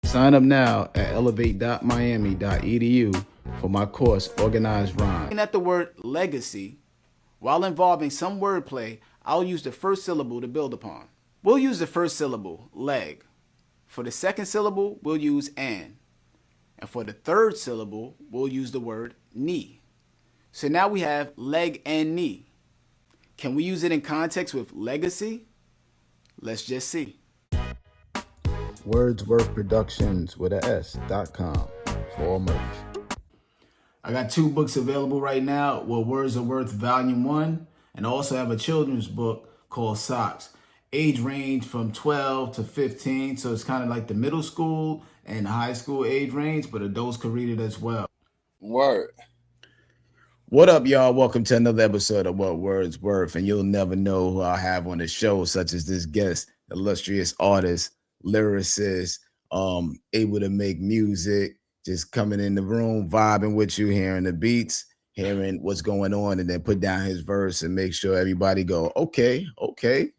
Sign up now at elevate.miami.edu for my course, Organized Rhyme. Looking at the word legacy, while involving some wordplay, I'll use the first syllable to build upon. We'll use the first syllable, leg. For the second syllable, we'll use an. And for the third syllable, we'll use the word knee. So now we have leg and knee. Can we use it in context with legacy? Let's just see. Wordsworth Productions with a S.com for merch. I got 2 books available right now. Words Are Worth Volume 1, and I also have a children's book called Socks. Age range from 12 to 15, so it's kind of like the middle school and high school age range, but adults can read it as well. Word. What up, y'all? Welcome to another episode of What Words Worth, and you'll never know who I have on the show, such as this guest, illustrious artist, lyricist, able to make music, just coming in the room, vibing with you, hearing the beats, hearing what's going on, and then put down his verse and make sure everybody go, okay,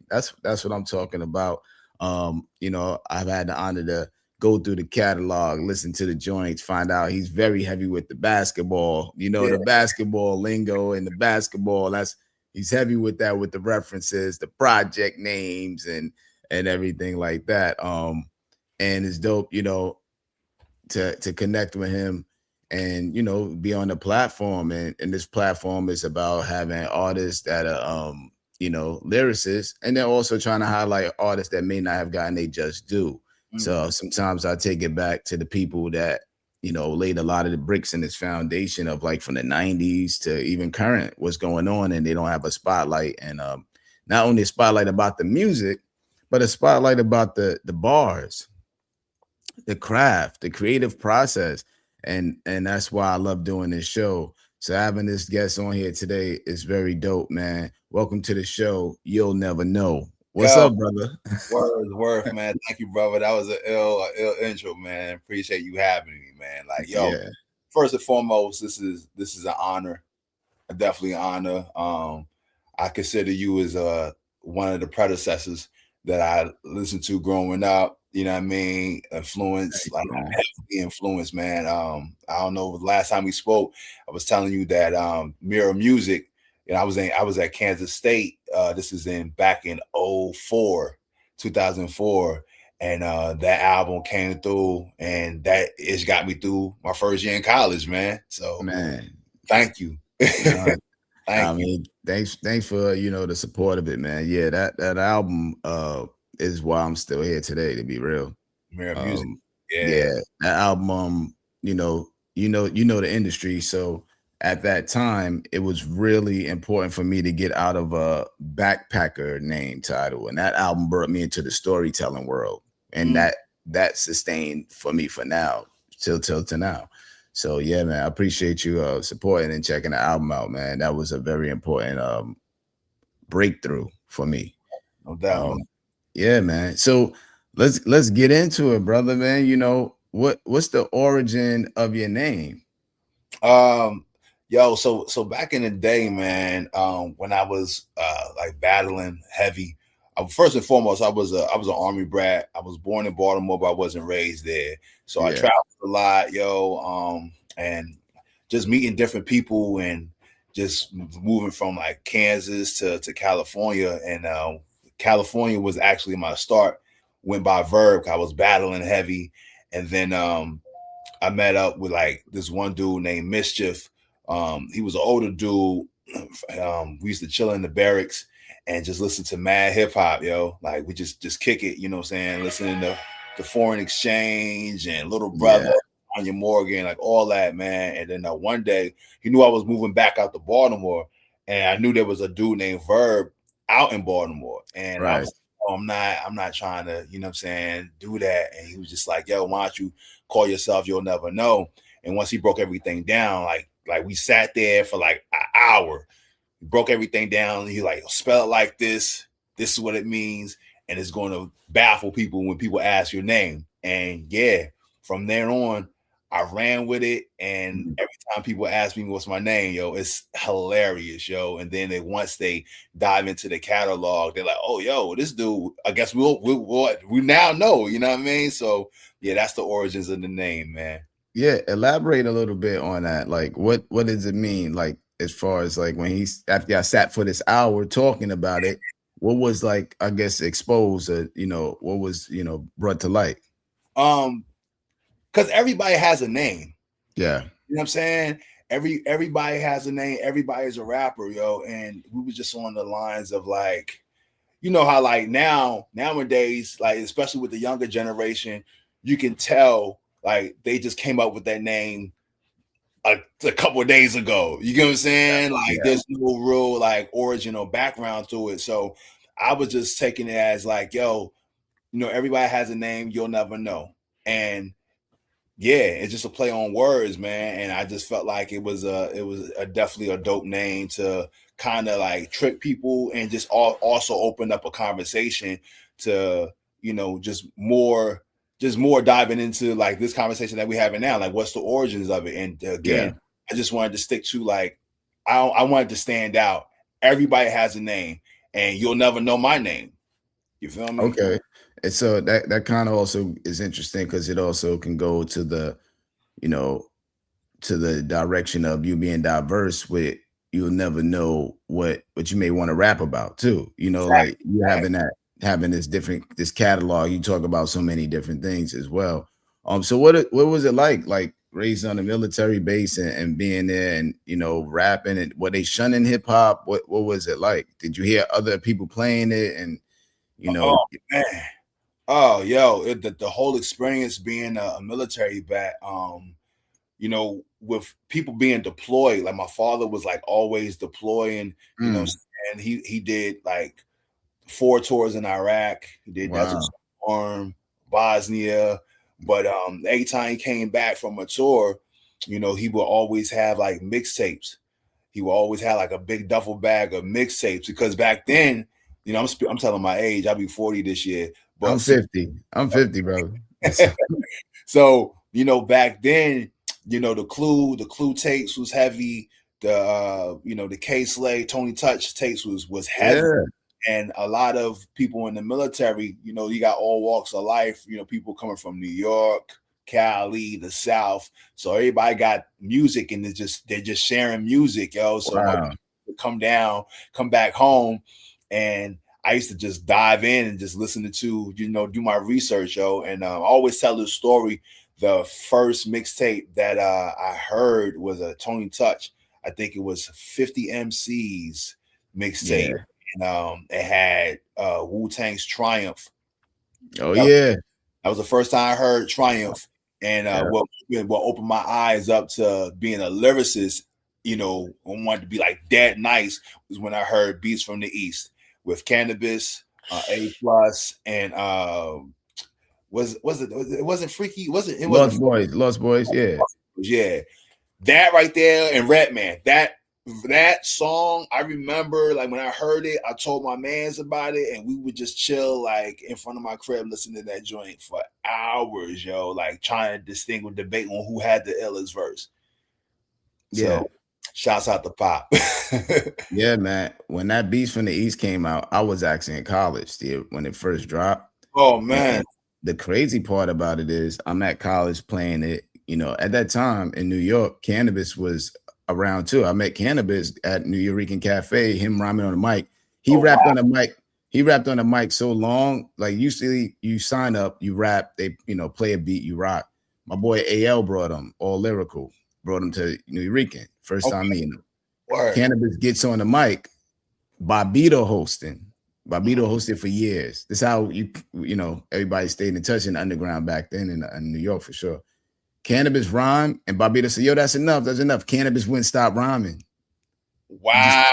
that's what I'm talking about. I've had the honor to go through the catalog, listen to the joints, find out he's very heavy with the basketball, the basketball lingo and the basketball. He's heavy with that, with the references, the project names and everything like that. And it's dope, to connect with him and, be on the platform. And this platform is about having artists that are, lyricists, and they're also trying to highlight artists that may not have gotten they just due. Mm-hmm. So sometimes I take it back to the people that, laid a lot of the bricks in this foundation of like from the 90s to even current, what's going on, and they don't have a spotlight. And not only a spotlight about the music, but a spotlight about the bars, the craft, the creative process. And that's why I love doing this show. So having this guest on here today is very dope, man. Welcome to the show. You'll never know. What's up, brother? Worth, man. Thank you, brother. That was an ill intro, man. Appreciate you having me, man. First and foremost, this is an honor. Definitely an honor. I consider you as one of the predecessors that I listened to growing up. You know what I mean? Influence, like heavily influenced, man. I don't know. The last time we spoke, I was telling you that Mirror Music. And I was at Kansas State. This is back in 2004, and that album came through, and that it's got me through my first year in college, man. So, man, thank you. Thanks for the support of it, man. Yeah, that album is why I'm still here today, to be real. Mirror Music, that album. You know the industry, so. At that time, it was really important for me to get out of a backpacker name title. And that album brought me into the storytelling world. And that sustained for me for now, till to now. So, yeah, man, I appreciate you supporting and checking the album out, man. That was a very important breakthrough for me. No doubt. Yeah, man. So let's get into it, brother, man. What's the origin of your name? So back in the day, man, when I was like battling heavy, first and foremost, I was an Army brat. I was born in Baltimore, but I wasn't raised there. So I traveled a lot, and just meeting different people and just moving from like Kansas to California. And California was actually my start. Went by Verb. I was battling heavy, and then I met up with like this one dude named Mischief. He was an older dude. We used to chill in the barracks and just listen to mad hip hop, like we just kick it, you know what I'm saying? Listening to Foreign Exchange and Little Brother, Anya Morgan, like all that, man. And then one day he knew I was moving back out to Baltimore, and I knew there was a dude named Verb out in Baltimore. And I was I'm not trying to, you know what I'm saying, do that. And he was just like, yo, why don't you call yourself You'll Never Know? And once he broke everything down, like we sat there for like an hour, broke everything down. He like, spell it like this. This is what it means. And it's going to baffle people when people ask your name. And from there on, I ran with it, and every time people ask me what's my name, yo, it's hilarious, yo. And then once they dive into the catalog, they're like, "Oh, yo, this dude. I guess we now know." You know what I mean? So yeah, that's the origins of the name, man. Yeah, elaborate a little bit on that. Like, what does it mean? Like, as far as like when after I sat for this hour talking about it, what was like, I guess, exposed, or what was brought to light? Because everybody has a name. Yeah. You know what I'm saying? Everybody has a name. Everybody's a rapper, yo. And we were just on the lines of like, you know how like nowadays, like especially with the younger generation, you can tell like they just came up with that name a couple of days ago. You get what I'm saying? Like there's no real like origin or background to it. So I was just taking it as like, yo, everybody has a name. You'll never know. And yeah, it's just a play on words, man. And I just felt like it was definitely a dope name to kind of like trick people and just also open up a conversation to, just more diving into like this conversation that we're having now. Like, what's the origins of it? And again, I just wanted to stick to like, I wanted to stand out. Everybody has a name, and you'll never know my name. You feel me? Okay. And so that kind of also is interesting because it also can go to the, to the direction of you being diverse with you'll never know what you may want to rap about too. Exactly. Like you having this catalog, you talk about so many different things as well. So what was it like raised on a military base and being there and rapping, and were they shunning hip hop? What was it like? Did you hear other people playing it and Oh man. Oh, yo, the whole experience being a military vet, with people being deployed, like my father was like always deploying, and he did like 4 tours in Iraq. He did Desert Storm, Bosnia, but every time he came back from a tour, he would always have like mixtapes. He would always have like a big duffel bag of mixtapes because back then, I'm telling my age. I'll be 40 this year. But I'm 50, bro. So, back then, the Clue tapes was heavy. The K-Slay, Tony Touch tapes was heavy. Yeah. And a lot of people in the military, you got all walks of life, people coming from New York, Cali, the South. So everybody got music and they're just sharing music, yo. So come back home, and I used to just dive in and just listen to, do my research, yo. And I always tell this story. The first mixtape that I heard was a Tony Touch. I think it was 50 MCs mixtape. Yeah. And it had Wu-Tang's Triumph. Oh, yeah. That was the first time I heard Triumph. And what opened my eyes up to being a lyricist, and wanted to be like dead nice, was when I heard Beats from the East with Cannabis, A+, and it wasn't Freaky, it wasn't Lost Boys, yeah, that right there, and Redman, that song, I remember like when I heard it, I told my mans about it, and we would just chill like in front of my crib listening to that joint for hours, yo, like trying to distinguish, debate on who had the illest verse. So shouts out to Pop. Yeah, man. When that Beats from the East came out, I was actually in college when it first dropped. Oh man. And the crazy part about it is I'm at college playing it. At that time in New York, Cannabis was around too. I met Cannabis at New Eurekan Cafe, him rhyming on the mic. He rapped on the mic. He rapped on the mic so long. Like usually you sign up, you rap, they play a beat, you rock. My boy AL brought him, all lyrical, brought him to New Eurekan. First time meeting him. Word. Cannabis gets on the mic, Bobito hosting. Bobito hosted for years. This is how everybody stayed in touch in the underground back then in New York for sure. Cannabis rhymed, and Bobito said, "Yo, that's enough. That's enough." Cannabis wouldn't stop rhyming. Wow.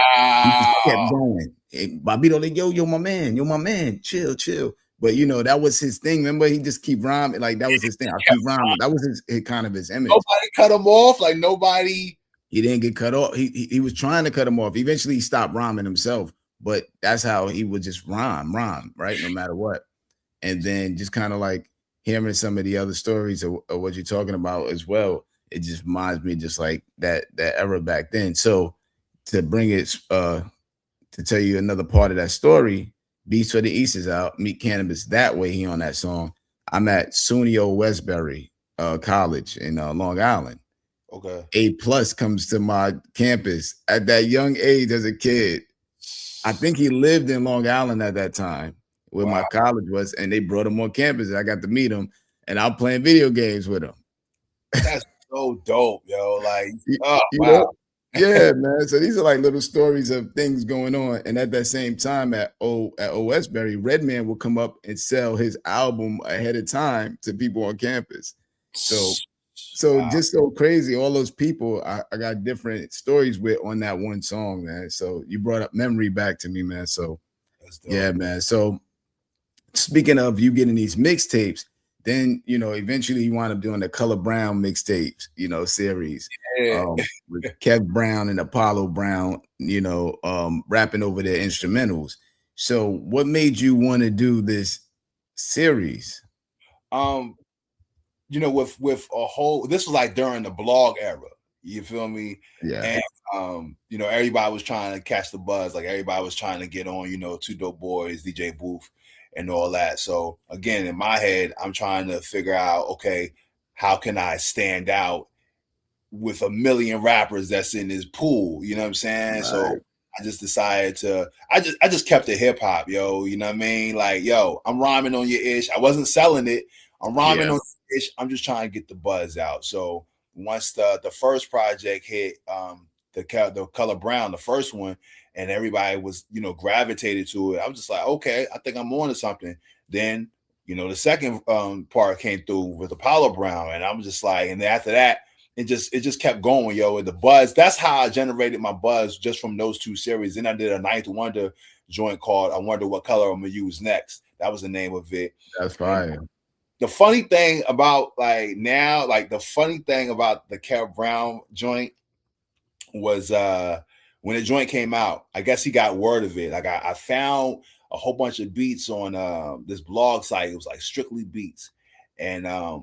He just kept going. And Bobito like, yo, my man, chill. But that was his thing. Remember, he just keep rhyming. Like that was his thing. I keep rhyming. That was his kind of his image. Nobody cut him off. Like nobody. He didn't get cut off. He was trying to cut him off. Eventually, he stopped rhyming himself. But that's how he would just rhyme, right? No matter what. And then just kind of like hearing some of the other stories of what you're talking about as well, it just reminds me just like that era back then. So to bring it to tell you another part of that story, Beats for the East is out. Meet Cannabis That Way. He on that song. I'm at SUNY Westbury College in Long Island. Okay. A+ comes to my campus at that young age as a kid. I think he lived in Long Island at that time where my college was, and they brought him on campus. And I got to meet him, and I'm playing video games with him. That's so dope, yo. Like, you wow. Know? Yeah, man. So these are like little stories of things going on. And at that same time at Westbury, Redman will come up and sell his album ahead of time to people on campus. So wow. Just so crazy. All those people I got different stories with on that one song, man. So you brought up memory back to me, man. So yeah, man. So speaking of you getting these mixtapes, then, you know, eventually you wind up doing the Color Brown mixtapes, you know, series with Kev Brown and Apollo Brown, you know, rapping over their instrumentals. So what made you want to do this series? You know, with a whole, this was like during the blog era, you feel me? Yeah. And, you know, everybody was trying to catch the buzz. Like everybody was trying to get on, you know, Two Dope Boys, DJ Booth, and all that. So again, in my head, I'm trying to figure out, okay, how can I stand out with a million rappers that's in this pool? You know what I'm saying? Right. So I just decided to, I just kept it hip hop, yo. You know what I mean? Like, yo, I'm rhyming on your ish. I wasn't selling it. I'm rhyming on your ish. I'm just trying to get the buzz out. So once the first project hit, the Color Brown, the first one, and everybody was, you know, gravitated to it, I was just like, okay, I think I'm on to something. Then, you know, the second part came through with Apollo Brown, and I was just like, and then after that, it just kept going, yo. And the buzz, that's how I generated my buzz, just from those two series. Then I did a Ninth Wonder joint called I Wonder What Color I'm Gonna Use Next. That was the name of it. That's fine. And the funny thing about the funny thing about the Kev Brown joint was when the joint came out, I guess he got word of it. Like I found a whole bunch of beats on this blog site. It was like Strictly Beats. And I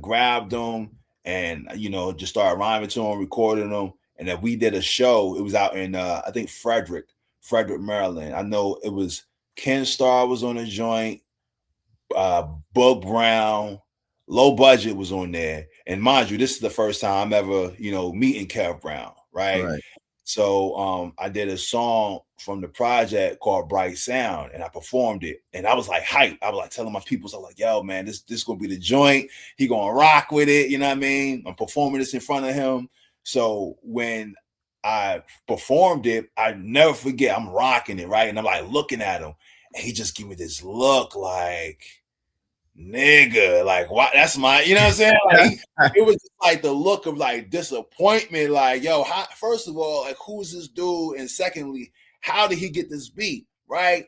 grabbed them and, you know, just started rhyming to them, recording them. And then we did a show. It was out in I think Frederick, Maryland. I know it was Ken Starr was on the joint, Bug Brown, Low Budget was on there. And mind you, this is the first time I'm ever, you know, meeting Kev Brown, right? So I did a song from the project called Bright Sound, and I performed it. And I was like hyped. I was like telling my people, I was like, yo, man, this gonna be the joint. He gonna rock with it, you know what I mean? I'm performing this in front of him. So when I performed it, I never forget, I'm rocking it, right? And I'm like looking at him, and he just gave me this look like, nigga, like, what? That's my, you know what I'm saying? Like, it was just like the look of like disappointment, like, yo, first of all, like, who's this dude? And secondly, how did he get this beat? Right.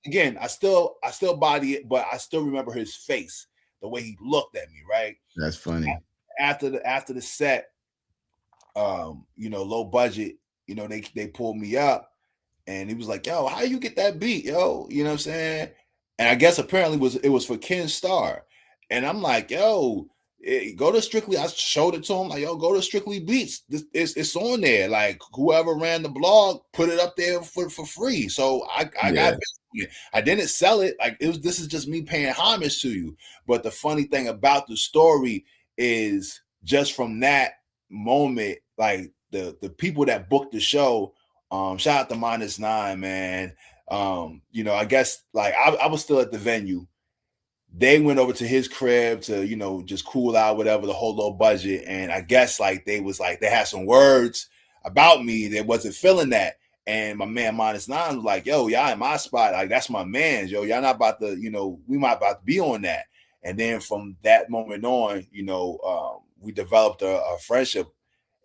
Again, I still body it, but I still remember his face, the way he looked at me, right? That's funny. After the set, you know, Low Budget, you know, they pulled me up and he was like, yo, how you get that beat, yo? You know what I'm saying? And I guess apparently it was for Ken Starr. And I'm like, yo, go to Strictly. I showed it to him, like, yo, go to Strictly Beats. It's on there. Like, whoever ran the blog put it up there for free. So I got it. I didn't sell it. Like, this is just me paying homage to you. But the funny thing about the story is just from that moment, like the people that booked the show, shout out to -9, man. You know, I guess like I was still at the venue. They went over to his crib to, you know, just cool out, whatever, the whole Low Budget. And I guess like they had some words about me that wasn't feeling that. And my man -9 was like, yo, y'all in my spot. Like, that's my man, yo. Y'all not about to, you know, we might about to be on that. And then from that moment on, you know, we developed a friendship.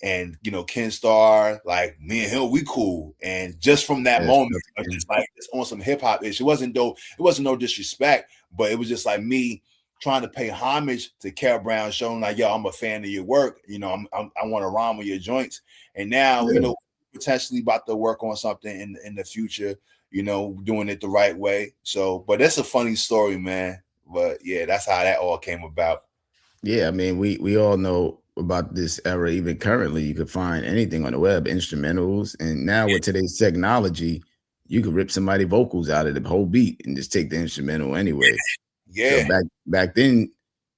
And, you know, Ken Starr, like, me and him, we cool. And just from that moment, just like, it's on some hip hop ish. It wasn't no disrespect, but it was just like me trying to pay homage to Kev Brown, showing like, yo, I'm a fan of your work. You know, I want to rhyme with your joints. And now, you know, potentially about to work on something in the future, you know, doing it the right way. So, but that's a funny story, man. But yeah, that's how that all came about. Yeah, I mean, we all know about this era. Even currently, you could find anything on the web, instrumentals, and now with today's technology, you could rip somebody vocals out of the whole beat and just take the instrumental anyway. So Yeah. back then,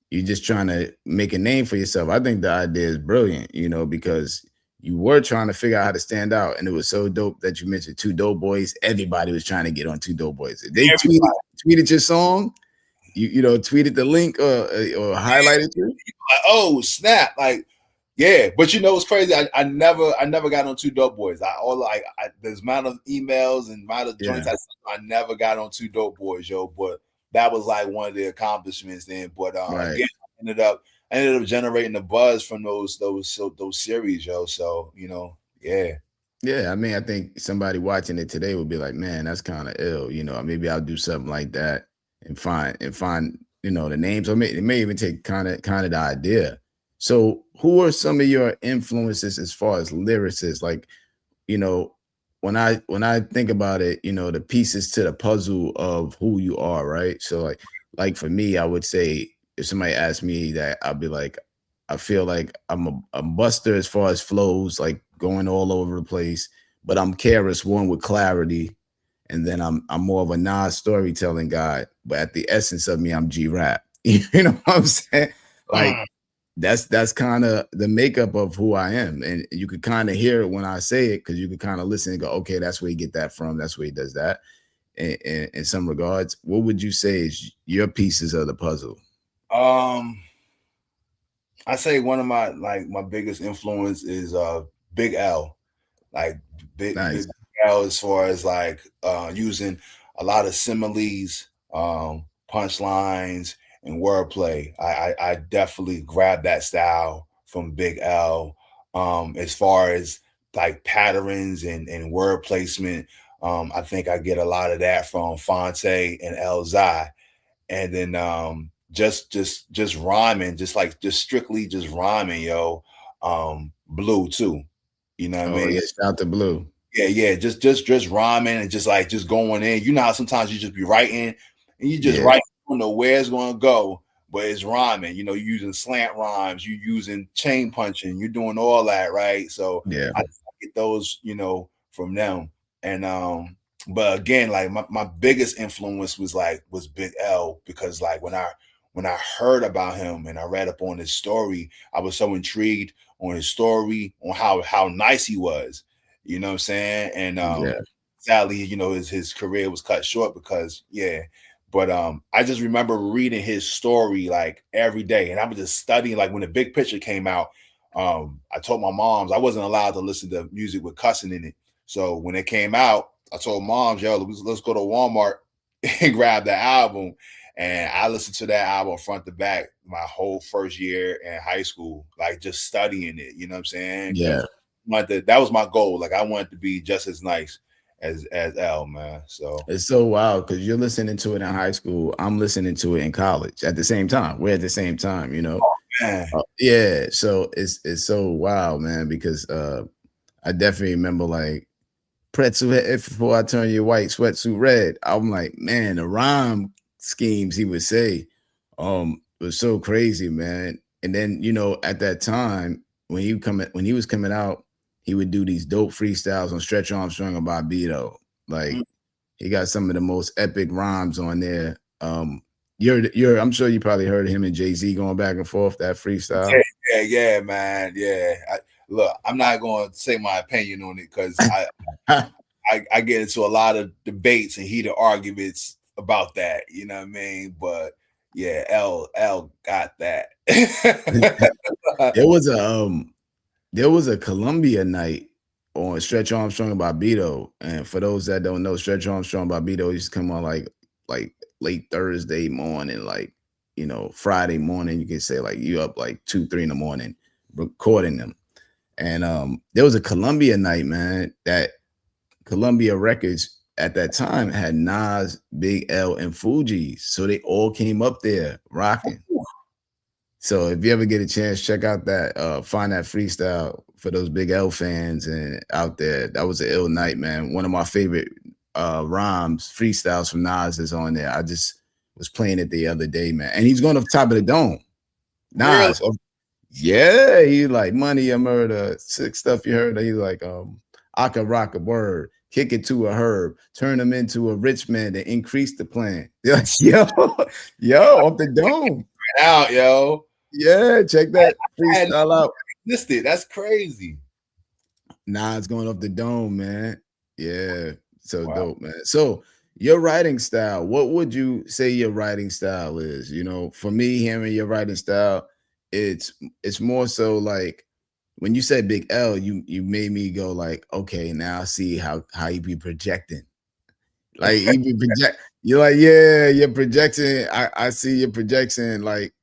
you're just trying to make a name for yourself. I think the idea is brilliant, because you were trying to figure out how to stand out, and it was so dope that you mentioned Two Dope Boys. Everybody was trying to get on Two Dope Boys. If they tweeted your song, tweeted the link or highlighted you. Like, oh snap! Like, yeah, but it's crazy. I never got on Two Dope Boys. There's amount of emails and amount of joints. I never got on Two Dope Boys, yo. But that was like one of the accomplishments then. But Right. again, I ended up generating the buzz from those series, yo. So yeah. Yeah, I mean, I think somebody watching it today would be like, man, that's kind of ill. Maybe I'll do something like that and find the names. Or it may even take kind of the idea. So who are some of your influences as far as lyricists? Like, when I think about it, the pieces to the puzzle of who you are, right? So like for me, I would say if somebody asked me that, I'd be like, I feel like I'm a buster as far as flows, like going all over the place, but I'm KRS-One with clarity. And then I'm more of a non-storytelling guy, but at the essence of me, I'm G-Rap. You know what I'm saying? Like that's kind of the makeup of who I am. And you could kind of hear it when I say it, because you could kind of listen and go, okay, that's where you get that from. That's where he does that. In some regards, what would you say is your pieces of the puzzle? I say one of my biggest influence is Big L. Like Big L, as far as using a lot of similes, punchlines, and wordplay. I definitely grabbed that style from Big L. As far as like patterns and word placement, I think I get a lot of that from Fonte and Elzai. And then just rhyming, just strictly just rhyming, yo. Blue too. You know what I mean? Yeah, shout out to Blue. Yeah, just rhyming and just going in. You know how sometimes you just be writing and you just write, you don't know where it's gonna go, but it's rhyming. You're using slant rhymes, you using chain punching, you're doing all that, right? So yeah, I get those, from them. And but again, like my biggest influence was Big L, because like when I heard about him and I read up on his story, I was so intrigued on his story, on how nice he was. You know what I'm saying? And sadly, his career was cut short because But I just remember reading his story like every day, and I was just studying. Like when the Big Picture came out, I told my moms I wasn't allowed to listen to music with cussing in it. So when it came out, I told moms, yo, let's go to Walmart and grab the album. And I listened to that album front to back my whole first year in high school, like just studying it. You know what I'm saying? Yeah. That was my goal. Like I wanted to be just as nice as L, man. So it's so wild because you're listening to it in high school. I'm listening to it in college at the same time. We're at the same time, Oh, man. Yeah. So it's so wild, man, because I definitely remember like pretzel head before I turn your white sweatsuit red. I'm like, man, the rhyme schemes he would say was so crazy, man. And then at that time when he was coming out, he would do these dope freestyles on Stretch Armstrong and Bobbito. Like he got some of the most epic rhymes on there. I'm sure you probably heard him and Jay-Z going back and forth that freestyle. Yeah, man. Yeah. Look, I'm not going to say my opinion on it because I get into a lot of debates and heated arguments about that. You know what I mean? But yeah, L got that. There was a Columbia night on Stretch Armstrong and Bobbito. And for those that don't know, Stretch Armstrong and Bobbito used to come on like late Thursday morning, like, Friday morning. You can say like you up like 2-3 in the morning recording them. And there was a Columbia night, man, that Columbia Records at that time had Nas, Big L, and Fugees. So they all came up there rocking. So if you ever get a chance, check out that, find that freestyle for those Big L fans and out there. That was an ill night, man. One of my favorite rhymes, freestyles from Nas is on there. I just was playing it the other day, man. And he's going off top of the dome. Really? Yeah, he like Money or Murder, sick stuff you heard. He's like, I could rock a word, kick it to a herb, turn him into a rich man to increase the plan. Like, yo, off the dome. Out, yo. Yeah, check that freestyle out. That's crazy. Nah, it's going off the dome, man. Yeah, so dope, man. So your writing style, what would you say your writing style is? You know, for me, hearing your writing style, it's more so like when you said Big L, you made me go like, okay, now I see how you be projecting. Like you be project, you're like, yeah, you're projecting. I see your projection, like,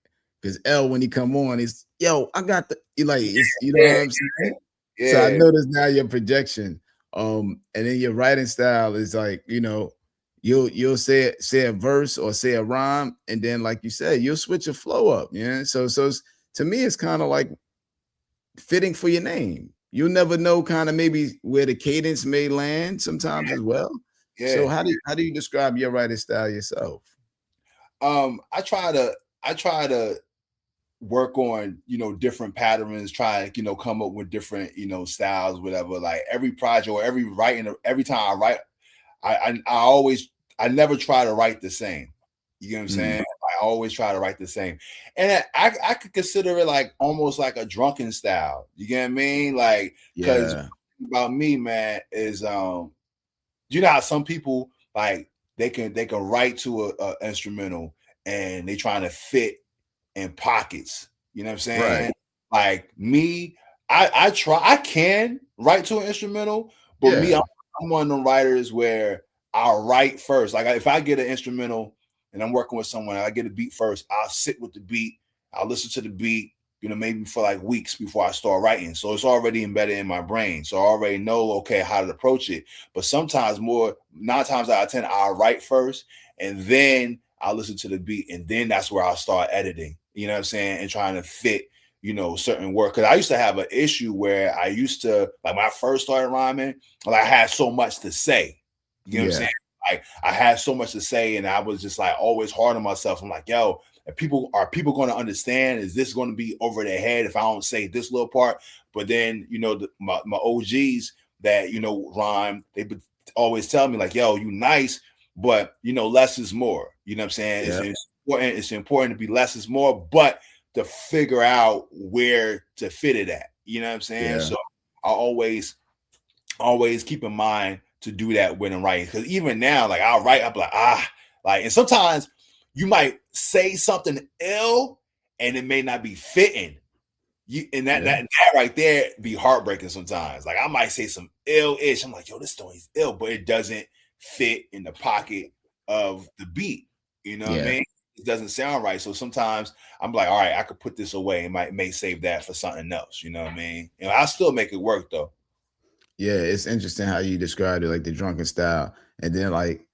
because L when he come on, he's I got the you know what I'm saying? Yeah. So I noticed now your projection. And then your writing style is like, you know, you'll say a verse or say a rhyme, and then like you said, you'll switch your flow up. Yeah. So to me, it's kind of like fitting for your name. You'll never know kind of maybe where the cadence may land sometimes as well. Yeah. So how do you describe your writing style yourself? I try to work on, you know, different patterns, try, you know, come up with different, you know, styles, whatever. Like every project or every time I write, I never try to write the same. You know what I'm saying? I always try to write the same. And I could consider it like almost like a drunken style. You get what I mean? Like, because about me, man, is you know how some people like they can write to a instrumental and they trying to fit in pockets. You know what I'm saying? Right. Like me, I can write to an instrumental, but me, I'm one of them writers where I'll write first. Like if I get an instrumental and I'm working with someone, I get a beat first, I'll sit with the beat, I'll listen to the beat, you know, maybe for like weeks before I start writing. So it's already embedded in my brain. So I already know, okay, how to approach it. But sometimes 9 times out of 10, I'll write first and then I'll listen to the beat. And then that's where I'll start editing, you know what I'm saying? And trying to fit, you know, certain work. Cause I used to have an issue where I used to, like when I first started rhyming, like I had so much to say, you know what I'm saying? Like I had so much to say and I was just like always hard on myself. I'm like, yo, are people going to understand? Is this going to be over their head if I don't say this little part? But then, you know, my OGs that, you know, rhyme, they would always tell me like, yo, you nice, but you know, less is more. You know what I'm saying? It's important to be less is more, but to figure out where to fit it at. You know what I'm saying? So I always keep in mind to do that when I'm writing. Because even now, like I'll write up like, and sometimes you might say something ill and it may not be fitting. That right there be heartbreaking sometimes. Like I might say some ill-ish. I'm like, yo, this story's ill, but it doesn't fit in the pocket of the beat. You know what I mean? It doesn't sound right. So sometimes I'm like, all right, I could put this away and may save that for something else. You know what I mean? And I still make it work though. Yeah, it's interesting how you described it, like the drunken style. And then like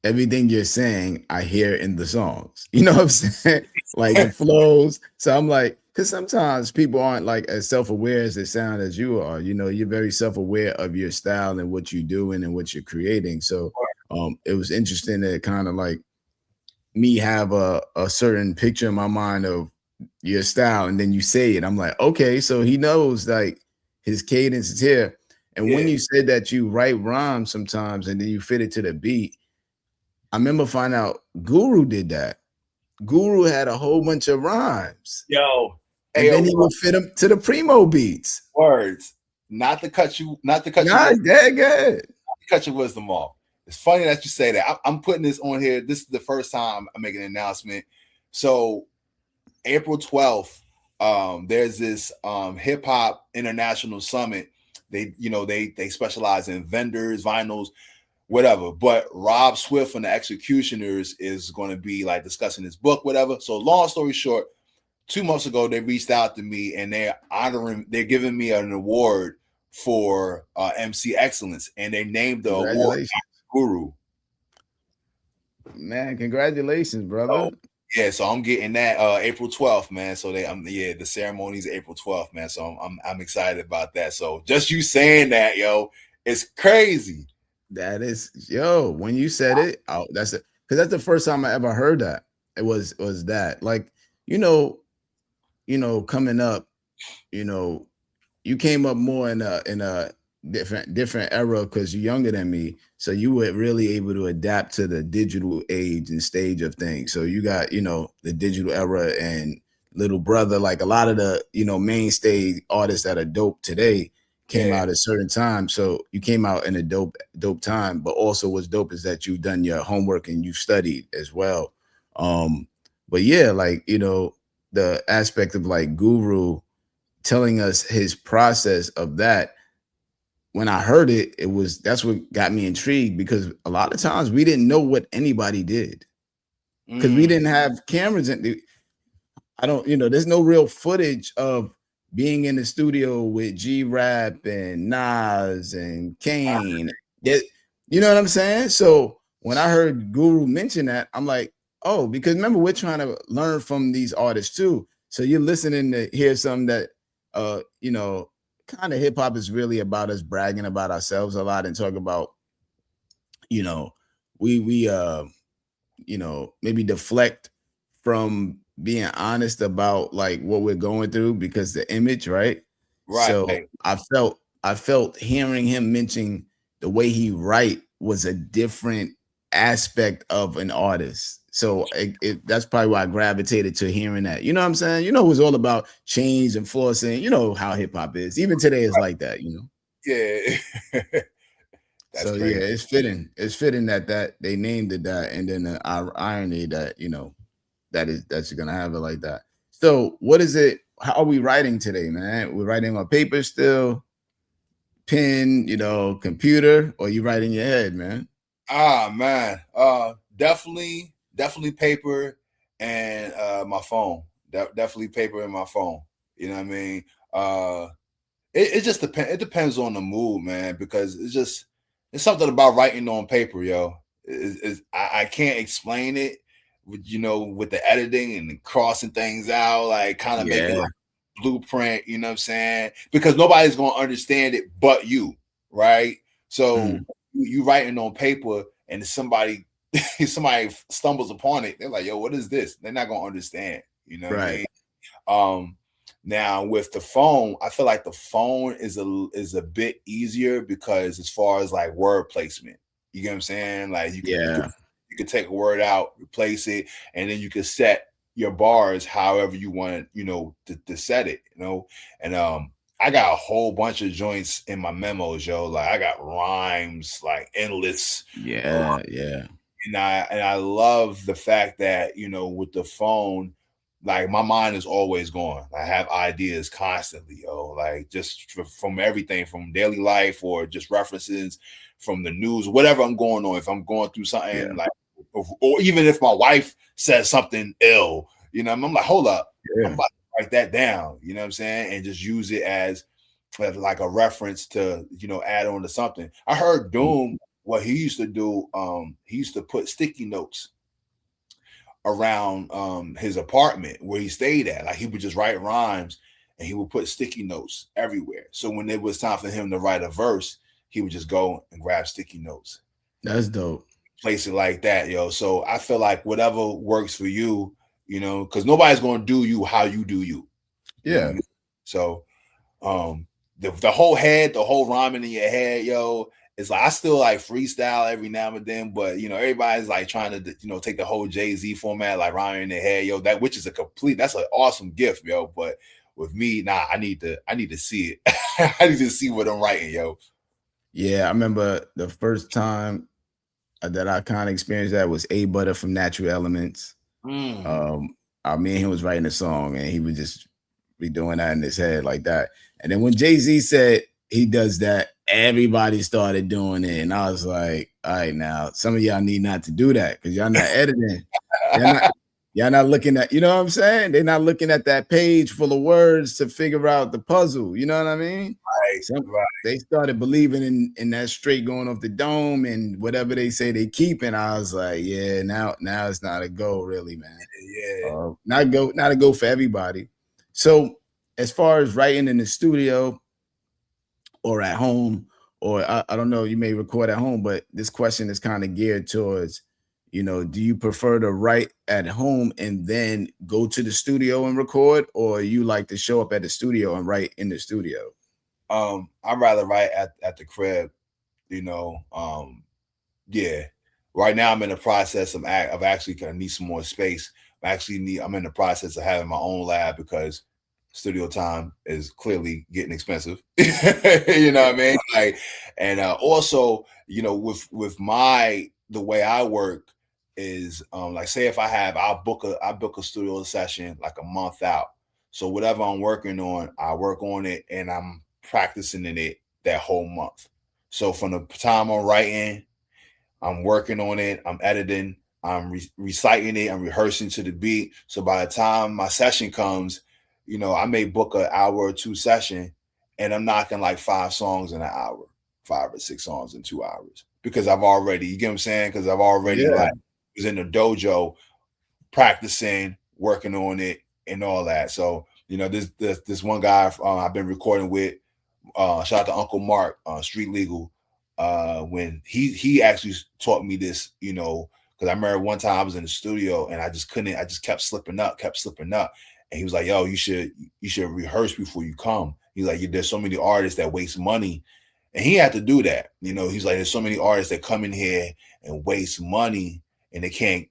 everything you're saying, I hear in the songs. You know what I'm saying? Like it flows. So I'm like, because sometimes people aren't like as self-aware as they sound as you are. You know, you're very self-aware of your style and what you're doing and what you're creating. So it was interesting that kind of like me have a certain picture in my mind of your style, and then you say it. I'm like, okay, so he knows like his cadence is here. And when you said that you write rhymes sometimes and then you fit it to the beat, I remember finding out Guru did that. Guru had a whole bunch of rhymes. Yo. And then he would fit them to the Primo beats. Words. Not to cut you. Nah, good. Not to cut your wisdom off. It's funny that you say that. I'm putting this on here. This is the first time I'm making an announcement. So April 12th, there's this hip hop international summit. They specialize in vendors, vinyls, whatever. But Rob Swift from the Executioners is going to be like discussing his book, whatever. So long story short, 2 months ago, they reached out to me and they're giving me an award for MC excellence. And they named the award Guru. Man, congratulations, brother. So I'm getting that April 12th, man. So the ceremony is April 12th, man. So I'm excited about that. So just you saying that, yo, it's crazy. That is, when you said it, that's it. because that's the first time I ever heard that. It was that, like, you know, coming up, you know, you came up more in a different era because you're younger than me, so you were really able to adapt to the digital age and stage of things. So you got, the digital era and Little Brother, like a lot of the, mainstay artists that are dope today came out at a certain time. So you came out in a dope time, but also what's dope is that you've done your homework and you've studied as well. But yeah, like, the aspect of like Guru telling us his process of that, when I heard it, that's what got me intrigued, because a lot of times we didn't know what anybody did because we didn't have cameras. I don't, there's no real footage of being in the studio with G-Rap and Nas and Kane. You know what I'm saying? So when I heard Guru mention that, I'm like, oh, because remember, we're trying to learn from these artists too. So you're listening to hear something that, kind of hip hop is really about us bragging about ourselves a lot and talk about, we maybe deflect from being honest about like what we're going through because the image, right? So I felt hearing him mention the way he write was a different aspect of an artist. So that's probably why I gravitated to hearing that. You know what I'm saying? It was all about change and forcing. You know how hip hop is. Even today is like that. Yeah. So crazy. Yeah, it's fitting. It's fitting that they named it that, and then the irony that that's gonna have it like that. So what is it? How are we writing today, man? We're writing on paper still, pen, computer, or you write in your head, man? Man, definitely paper and my phone. Definitely paper and my phone. You know what I mean? It just depends. It depends on the mood, man, because it's something about writing on paper, yo. I can't explain it with the editing and crossing things out, like kind of making like a blueprint, you know what I'm saying? Because nobody's gonna understand it but you, right? So you writing on paper and somebody stumbles upon it, they're like, yo, what is this? They're not gonna understand, you know what I mean? Now with the phone, I feel like the phone is a bit easier because as far as like word placement, you get what I'm saying? Like you can take a word out, replace it, and then you can set your bars however you want, to set it, And I got a whole bunch of joints in my memos, yo. Like I got rhymes, like endless. Yeah. And I love the fact that, with the phone, like my mind is always going. I have ideas constantly, yo. Like just from everything, from daily life or just references from the news, whatever I'm going on. If I'm going through something like, or even if my wife says something ill, I'm like, hold up, I'm about to write that down. You know what I'm saying? And just use it as like a reference to, add on to something. I heard Doom, what he used to do, he used to put sticky notes around his apartment where he stayed at. Like he would just write rhymes and he would put sticky notes everywhere. So when it was time for him to write a verse, he would just go and grab sticky notes. That's dope. Place it like that, yo. So I feel like whatever works for you, because nobody's gonna do you how you do you. Yeah. So the whole rhyming in your head, yo, it's like I still like freestyle every now and then, but everybody's like trying to take the whole Jay-Z format, like rhyming in their head, yo. Which is that's an awesome gift, yo. But with me, nah, I need to see it. I need to see what I'm writing, yo. Yeah, I remember the first time that I kind of experienced that was A Butter from Natural Elements. Me and him was writing a song and he would just be doing that in his head like that. And then when Jay-Z said he does that, everybody started doing it. And I was like, all right, now some of y'all need not to do that because y'all not editing. Y'all not looking at, you know what I'm saying? They're not looking at that page full of words to figure out the puzzle. You know what I mean? Right. They started believing in that straight going off the dome and whatever they say they keep. And I was like, yeah, now it's not a go, really, man. Yeah. Not a go for everybody. So as far as writing in the studio or at home, or I don't know, you may record at home, but this question is kind of geared towards, do you prefer to write at home and then go to the studio and record, or you like to show up at the studio and write in the studio? I'd rather write at the crib, you know. Yeah. Right now I'm in the process of actually gonna need some more space. I'm in the process of having my own lab because studio time is clearly getting expensive. You know what I mean? Like, and also, with the way I work is like, say if I book a studio session like a month out. So whatever I'm working on, I work on it and I'm practicing in it that whole month. So from the time I'm writing, I'm working on it, I'm editing, I'm reciting it, I'm rehearsing to the beat. So by the time my session comes, I may book an hour or two session and I'm knocking like 5 songs in an hour, 5 or 6 songs in 2 hours. Because I've already, you get what I'm saying? Because I've already like was in the dojo practicing, working on it and all that. So, this one guy I've been recording with, shout out to Uncle Mark, Street Legal. When he actually taught me this, because I remember one time I was in the studio and I just kept slipping up. And he was like, yo, you should rehearse before you come. He's like, there's so many artists that waste money. And he had to do that. He's like, there's so many artists that come in here and waste money and they can't,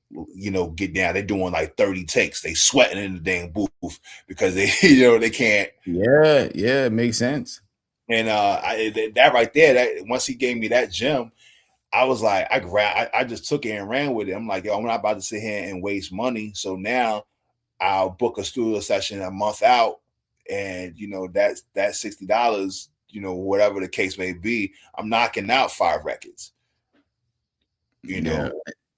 get down. They're doing like 30 takes. They sweating in the dang booth because they, they can't. Yeah, it makes sense. And that right there, that once he gave me that gem, I was like, I just took it and ran with it. I'm like, yo, I'm not about to sit here and waste money. So now I'll book a studio session a month out, and that's $60, whatever the case may be. I'm knocking out 5 records. And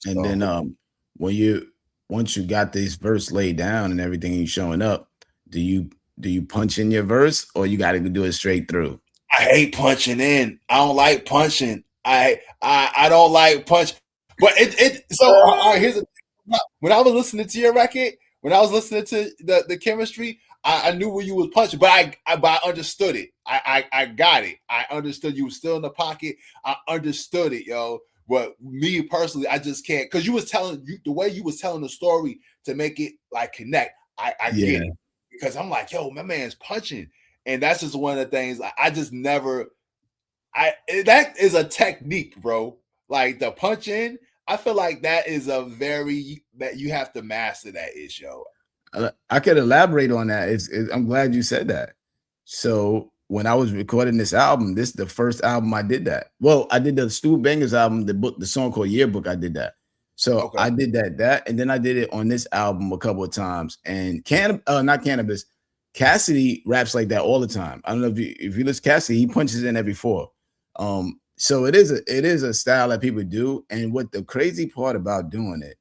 then once you got this verse laid down and everything, you showing up, do you punch in your verse, or you got to do it straight through? I hate punching in. I don't like punching. I don't like punch. But here's when I was listening to your record, when I was listening to the chemistry, I knew where you was punching, but I understood it. I got it. I understood you were still in the pocket. I understood it, yo. But me personally, I just can't, because you was telling the way you was telling the story to make it like connect. I get it, because I'm like, yo, my man's punching, and that's just one of the things I just never. That is a technique, bro. Like the punching, I feel like that is that you have to master that issue. I could elaborate on that. I'm glad you said that. So when I was recording this album, this is the first album I did that. Well, I did the Stu Bangers album, the song called Yearbook. I did that. So I did that, and then I did it on this album a couple of times. And not Cannabis, Cassidy raps like that all the time. I don't know if you listen to Cassidy, he punches in every 4. So it is a style that people do. And what the crazy part about doing it,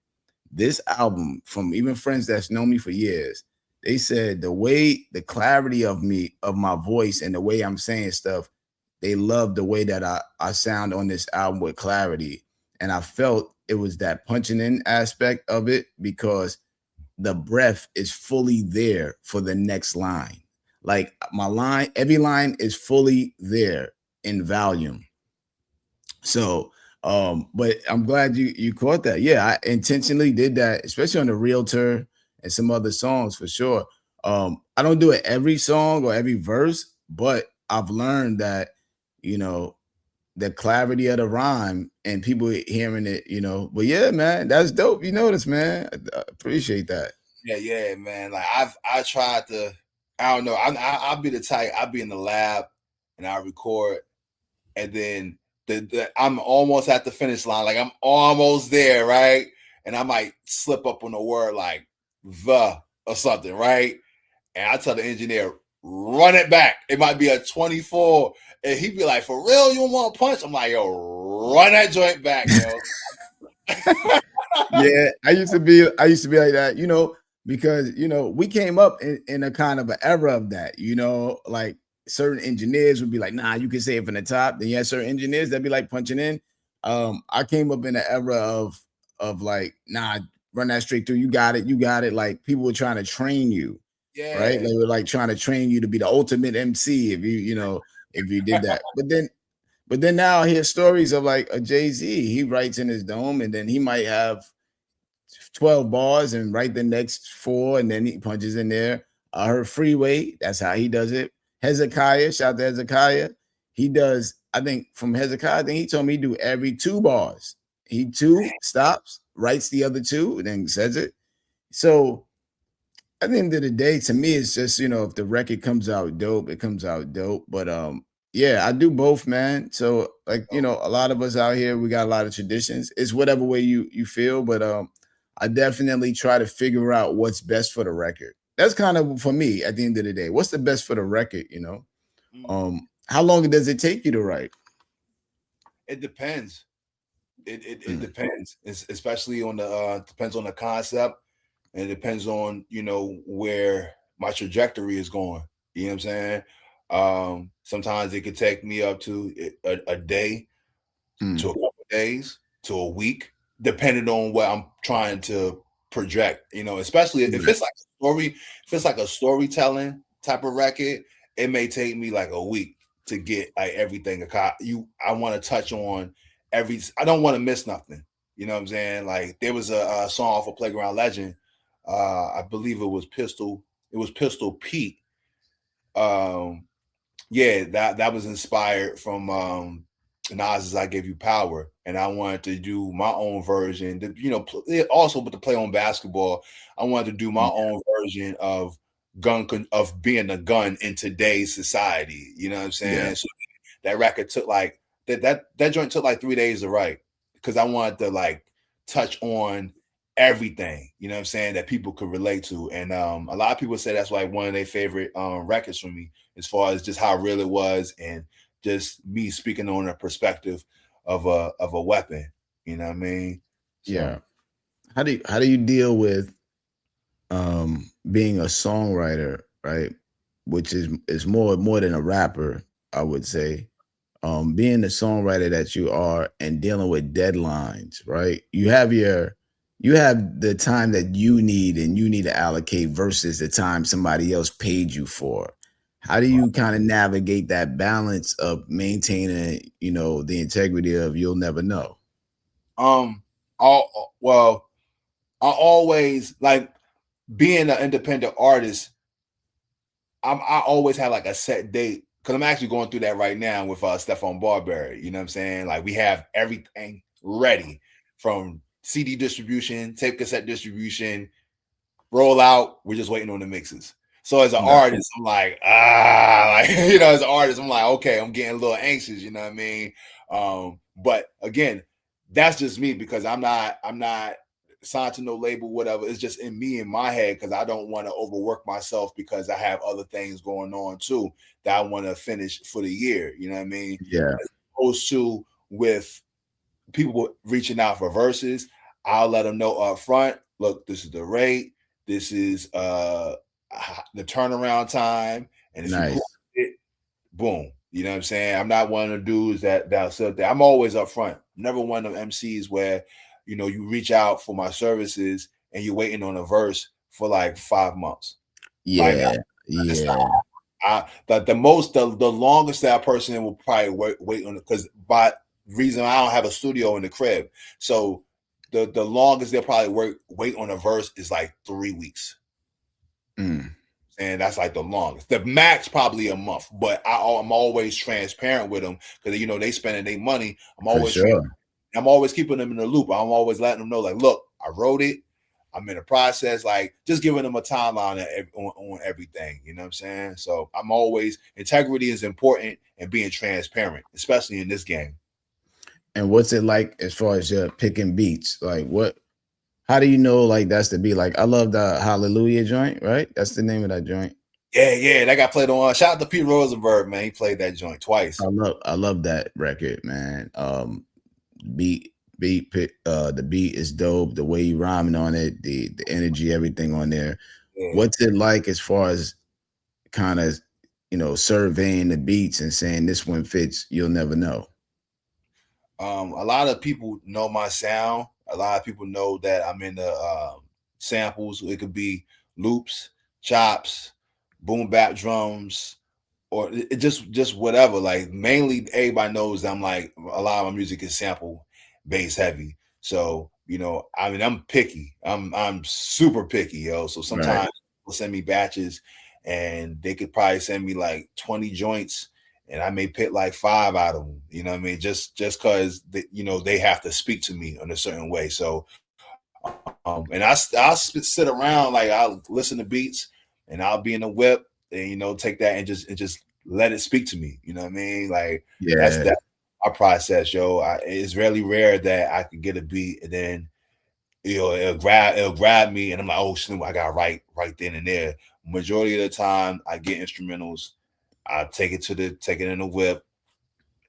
this album, from even friends that's known me for years, they said the clarity of my voice and the way I'm saying stuff, they love the way that I sound on this album with clarity. And I felt it was that punching in aspect of it, because the breath is fully there for the next line. Like every line is fully there in volume. So, but I'm glad you caught that. Yeah, I intentionally did that, especially on the Realtor and some other songs for sure. I don't do it every song or every verse, but I've learned that, the clarity of the rhyme and people hearing it, but yeah, man, that's dope. You notice, man. I appreciate that. Yeah, man. Like I tried to, I don't know. I'll be the type, I'll be in the lab and I'll record, and then I'm almost at the finish line. Like I'm almost there, right? And I might slip up on a word like the or something, right? And I tell the engineer, run it back. It might be a 24. And he'd be like, for real, you don't want to punch? I'm like, yo, run that joint back, yo. Yeah, I used to be like that, because we came up in a kind of an era of that, like certain engineers would be like, nah, you can say it from the top. Then you had certain engineers that'd be like punching in. I came up in the era of like, nah, run that straight through. You got it. Like people were trying to train you. Yeah. Right. They were like trying to train you to be the ultimate MC if you did that. But then now I hear stories of like a Jay-Z. He writes in his dome, and then he might have 12 bars and write the next 4, and then he punches in there. I heard Freeway. That's how he does it. Hezekiah, shout out to Hezekiah. He does, I think from Hezekiah, I think he told me he do every 2 bars. He 2 stops, writes the other 2, and then says it. So at the end of the day, to me, it's just, if the record comes out dope, it comes out dope. But yeah, I do both, man. So like, a lot of us out here, we got a lot of traditions. It's whatever way you feel, but I definitely try to figure out what's best for the record. That's kind of for me at the end of the day. What's the best for the record, How long does it take you to write? It depends. It depends. It's especially on the depends on the concept, and it depends on where my trajectory is going. You know what I'm saying? Sometimes it could take me up to a day to a couple of days to a week, depending on what I'm trying to project. Especially if it's like a story, if it's like a storytelling type of record, it may take me like a week to get like everything. I want to touch on I don't want to miss nothing. You know what I'm saying? Like there was a song off of Playground Legend. I believe it was Pistol Pete. Yeah, that was inspired from Nas's "I Gave You Power," and I wanted to do my own version. Also with the play on basketball, I wanted to do my own version of being a gun in today's society. You know what I'm saying? Yeah. So that record took like that joint took like 3 days to write because I wanted to like touch on everything, you know what I'm saying, that people could relate to. And a lot of people say that's like one of their favorite records from me, as far as just how real it was and just me speaking on a perspective of a weapon. You know what I mean? So, yeah. How do you deal with being a songwriter, right? Which is more than a rapper, I would say. Being the songwriter that you are and dealing with deadlines, right? You have the time that you need and you need to allocate versus the time somebody else paid you for. How do you kind of navigate that balance of maintaining, the integrity of You'll Never Know? I always like being an independent artist. I always have like a set date, because I'm actually going through that right now with Stephon Barberry. You know what I'm saying? Like we have everything ready from CD distribution, tape cassette distribution, roll out. We're just waiting on the mixes. So as an artist, I'm like, as an artist, I'm like, okay, I'm getting a little anxious. You know what I mean? But again, that's just me, because I'm not signed to no label, whatever. It's just in me, in my head, because I don't want to overwork myself, because I have other things going on too that I want to finish for the year. You know what I mean? Yeah. As opposed to with people reaching out for verses, I'll let them know up front, look, this is the rate, this is the turnaround time, and if you it, boom. You know what I'm saying? I'm not one of the dudes that'll sit there. I'm always up front. Never one of them MCs where you reach out for my services and you're waiting on a verse for like 5 months. Yeah. The longest that person will probably wait on it, because by reason I don't have a studio in the crib. So the longest they'll probably wait on a verse is like 3 weeks. And that's like the longest. The max probably a month, but I'm always transparent with them, because they spending their money. I'm always keeping them in the loop. I'm always letting them know, like, look, I wrote it. I'm in the process, like just giving them a timeline on everything. You know what I'm saying? So I'm always, integrity is important, and being transparent, especially in this game. And what's it like as far as your picking beats? Like how do you know like that's the beat? Like I love the Hallelujah joint, right? That's the name of that joint. Yeah, that got played on. Shout out to Pete Rosenberg, man. He played that joint twice. I love that record, man. The beat is dope. The way you rhyming on it, the energy, everything on there. Yeah. What's it like as far as kind of surveying the beats and saying this one fits You'll Never Know? A lot of people know my sound. A lot of people know that I'm in the samples. It could be loops, chops, boom bap drums, or it just whatever. Like mainly everybody knows I'm like a lot of my music is sample bass heavy. So, you know, I mean, I'm picky. I'm super picky, yo. So sometimes they'll send me batches and they could probably send me like 20 joints and I may pick like 5 out of them. You know what I mean? Just because you know, they have to speak to me in a certain way. So and I'll sit around, like I'll listen to beats and I'll be in the whip and, you know, take that and just let it speak to me. You know what I mean? Like that's our process, yo. It's really rare that I could get a beat and then, you know, it'll grab me and I'm like, oh shit, I got right then and there. Majority of the time I get instrumentals, I take it in the whip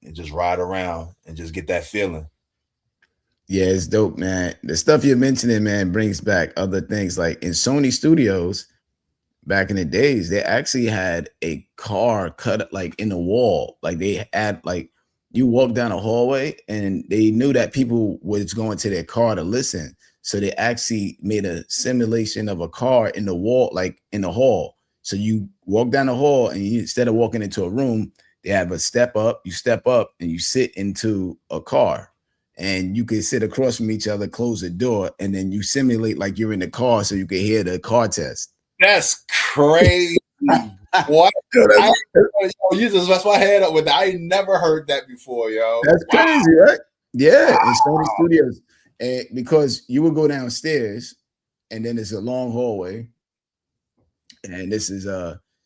and just ride around and just get that feeling. Yeah, it's dope, man. The stuff you're mentioning, man, brings back other things. Like in Sony Studios, back in the days, they actually had a car cut like in the wall. Like they had like you walk down a hallway and they knew that people was going to their car to listen. So they actually made a simulation of a car in the wall, like in the hall. So you walk down the hall and instead of walking into a room, they have a step up, you step up and you sit into a car. And you can sit across from each other, close the door, and then you simulate like you're in the car so you can hear the car test. That's crazy. What? You just messed my head up with that. I never heard that before, yo. That's crazy, right? Yeah, in Sony Studios. And because you would go downstairs and then it's a long hallway. And this is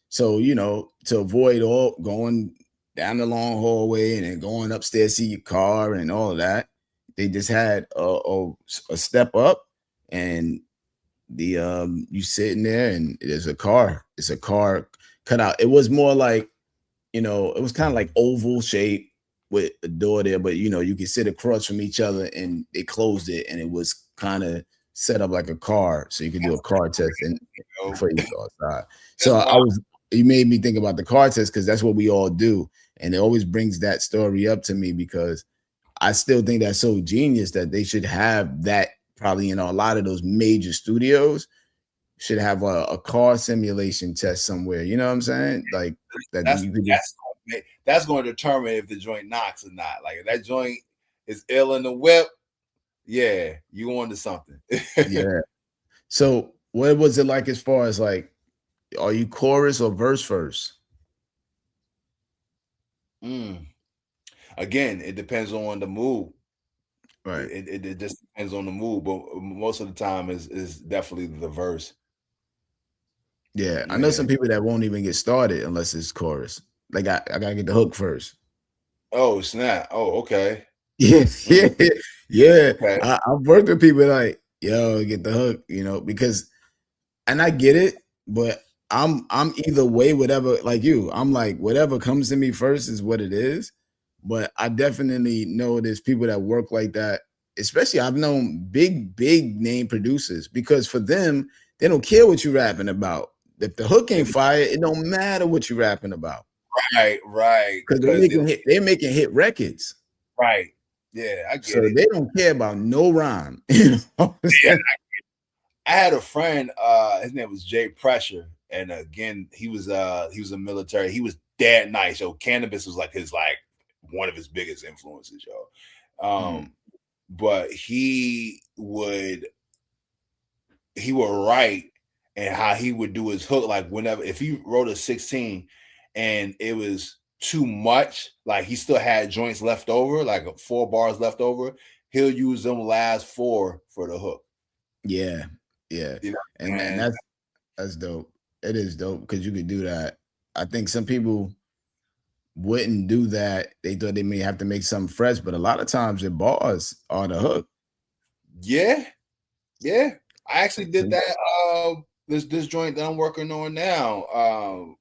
so you know, to avoid all going down the long hallway and then going upstairs, see your car and all of that. They just had a step up and the you sitting there and there's a car. It's a car cut out. It was more like, you know, it was kind of like oval shape with a door there, but you know, you could sit across from each other and they closed it and it was kind of set up like a car. So you could do a car test and before you go outside. So you made me think about the car test because that's what we all do. And it always brings that story up to me because I still think that's so genius that they should have that probably in a lot of those major studios should have a car simulation test somewhere. You know what I'm saying? Like that's going to determine if the joint knocks or not. Like if that joint is ill in the whip, yeah, you on to something. Yeah. So what was it like as far as like, are you chorus or verse first? Again, it depends on the mood. Right. It just depends on the mood, but most of the time is definitely the verse. Yeah, I know some people that won't even get started unless it's chorus. Like I gotta get the hook first. Oh snap! Oh okay. Yeah. Okay. I've worked with people like, yo, get the hook, you know, because, and I get it, but I'm either way, whatever, like you. I'm like, whatever comes to me first is what it is. But I definitely know there's people that work like that. Especially I've known big name producers because for them, they don't care what you're rapping about. If the hook ain't fire, it don't matter what you're rapping about. Right. Because they're making hit records. Right. Yeah, I get it. So they don't care about no rhyme. Yeah, I had a friend, his name was Jay Pressure. And again, he was a military. He was dead nice. Yo, Cannabis was like one of his biggest influences, yo. But he would write and how he would do his hook, like whenever if he wrote a 16 and it was too much, like he still had joints left over, like 4 bars left over, he'll use them last 4 for the hook. Yeah. You know, and that's dope. It is dope because you could do that. I think some people wouldn't do that. They thought they may have to make something fresh, but a lot of times the bars are the hook. Yeah. I actually did that. This joint that I'm working on now,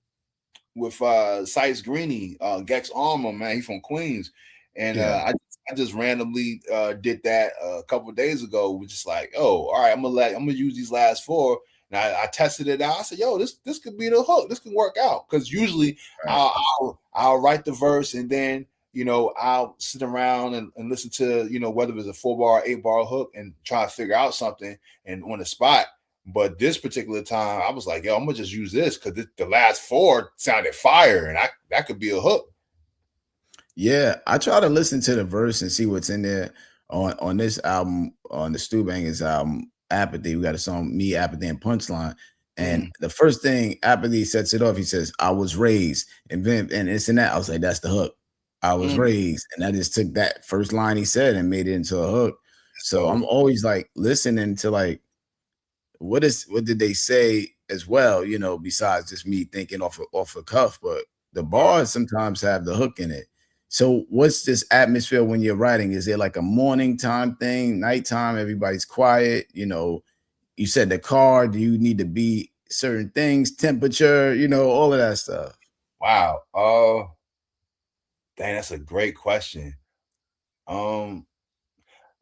with Sites Greeny, Gex Armour, man, he's from Queens, and I just randomly did that a couple of days ago. We're just like, oh, all right, I'm gonna use these last 4. And I tested it out. I said, yo, this could be the hook. This could work out. Because usually I'll write the verse and then, you know, I'll sit around and listen to, you know, whether it's a 4-bar, 8-bar hook and try to figure out something and on the spot. But this particular time, I was like, yo, I'm gonna just use this because the last 4 sounded fire, and that could be a hook. Yeah, I try to listen to the verse and see what's in there on this album, on the Stu Bangers album, Apathy. We got a song, Me, Apathy, and Punchline. And the first thing Apathy sets it off, he says, I was raised. And then and it's in that. I was like, that's the hook. I was raised. And I just took that first line he said and made it into a hook. So I'm always like listening to like what did they say as well, you know, besides just me thinking off a cuff, but the bars sometimes have the hook in it. So what's this atmosphere when you're writing? Is it like a morning time thing, nighttime, everybody's quiet? You know, you said the car, do you need to be certain things, temperature, you know, all of that stuff? Wow. Dang, that's a great question.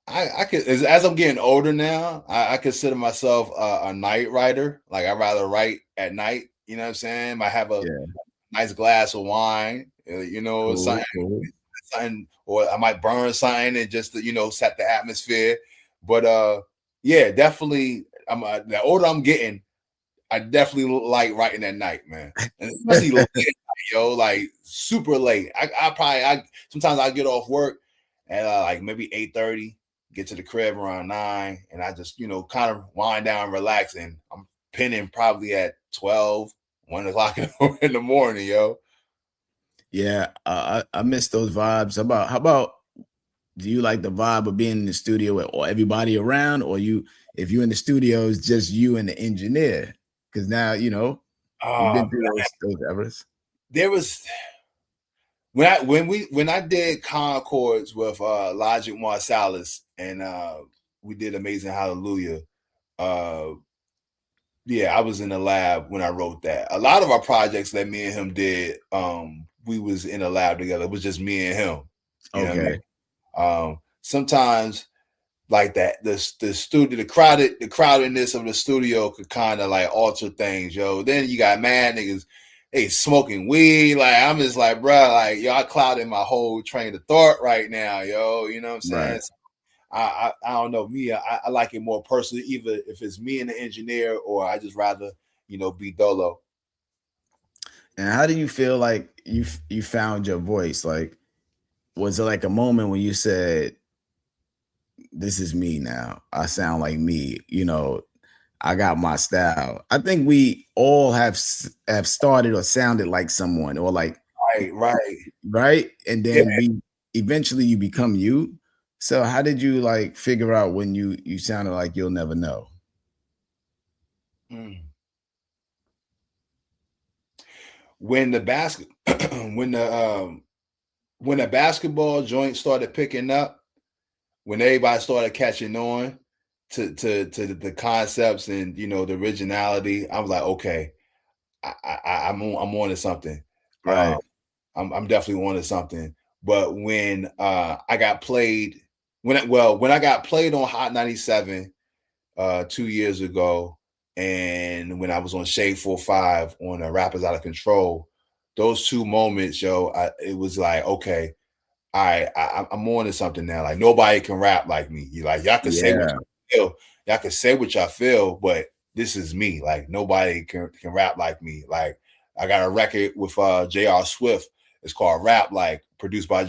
I could, as I'm getting older now, I consider myself a night writer. Like I rather write at night. You know what I'm saying? I have a nice glass of wine, you know, something, or I might burn something and just to, you know, set the atmosphere. But yeah, definitely. The older I'm getting, I definitely like writing at night, man. And especially late at night, yo, like super late. I sometimes I get off work at like maybe 8:30. Get to the crib around 9, and I just, you know, kind of wind down, relax, and I'm pinning probably at 12, 1 o'clock in the morning, yo. Yeah, I miss those vibes. How about do you like the vibe of being in the studio with everybody around, or if you're in the studio, it's just you and the engineer? Because now, you know, you've been through those eras. There was when I did Concords with Logic Marsalis, and we did Amazing Hallelujah. Yeah, I was in the lab when I wrote that. A lot of our projects that me and him did, we was in a lab together. It was just me and him. You know what I mean? Sometimes like that, the studio, the crowdedness of the studio could kind of like alter things, yo. Then you got mad niggas, they smoking weed. Like I'm just like, bro, like yo, I clouded my whole train of thought right now, yo. You know what I'm saying? Right. So I don't know. Me, I like it more personally, either if it's me and the engineer, or I just rather, you know, be dolo. And how do you feel like you found your voice? Like, was it like a moment when you said, this is me now. I sound like me, you know, I got my style. I think we all have started or sounded like someone, or like right, and then eventually you become you. So how did you like figure out when you sounded like You'll Never Know? When the when the basketball joint started picking up, when everybody started catching on to the concepts and, you know, the originality, I was like, okay, I'm on to something. Right. I'm definitely on to something. But when I got played, when I got played on Hot 97 2 years ago, and when I was on Shade 45 on Rappers Out of Control, those 2 moments, yo, it was like, okay, I'm on to something now. Like nobody can rap like me. You like y'all can say what y'all feel. Y'all can say what y'all feel, but this is me. Like nobody can rap like me. Like I got a record with J.R. Swift. It's called Rap Like, produced by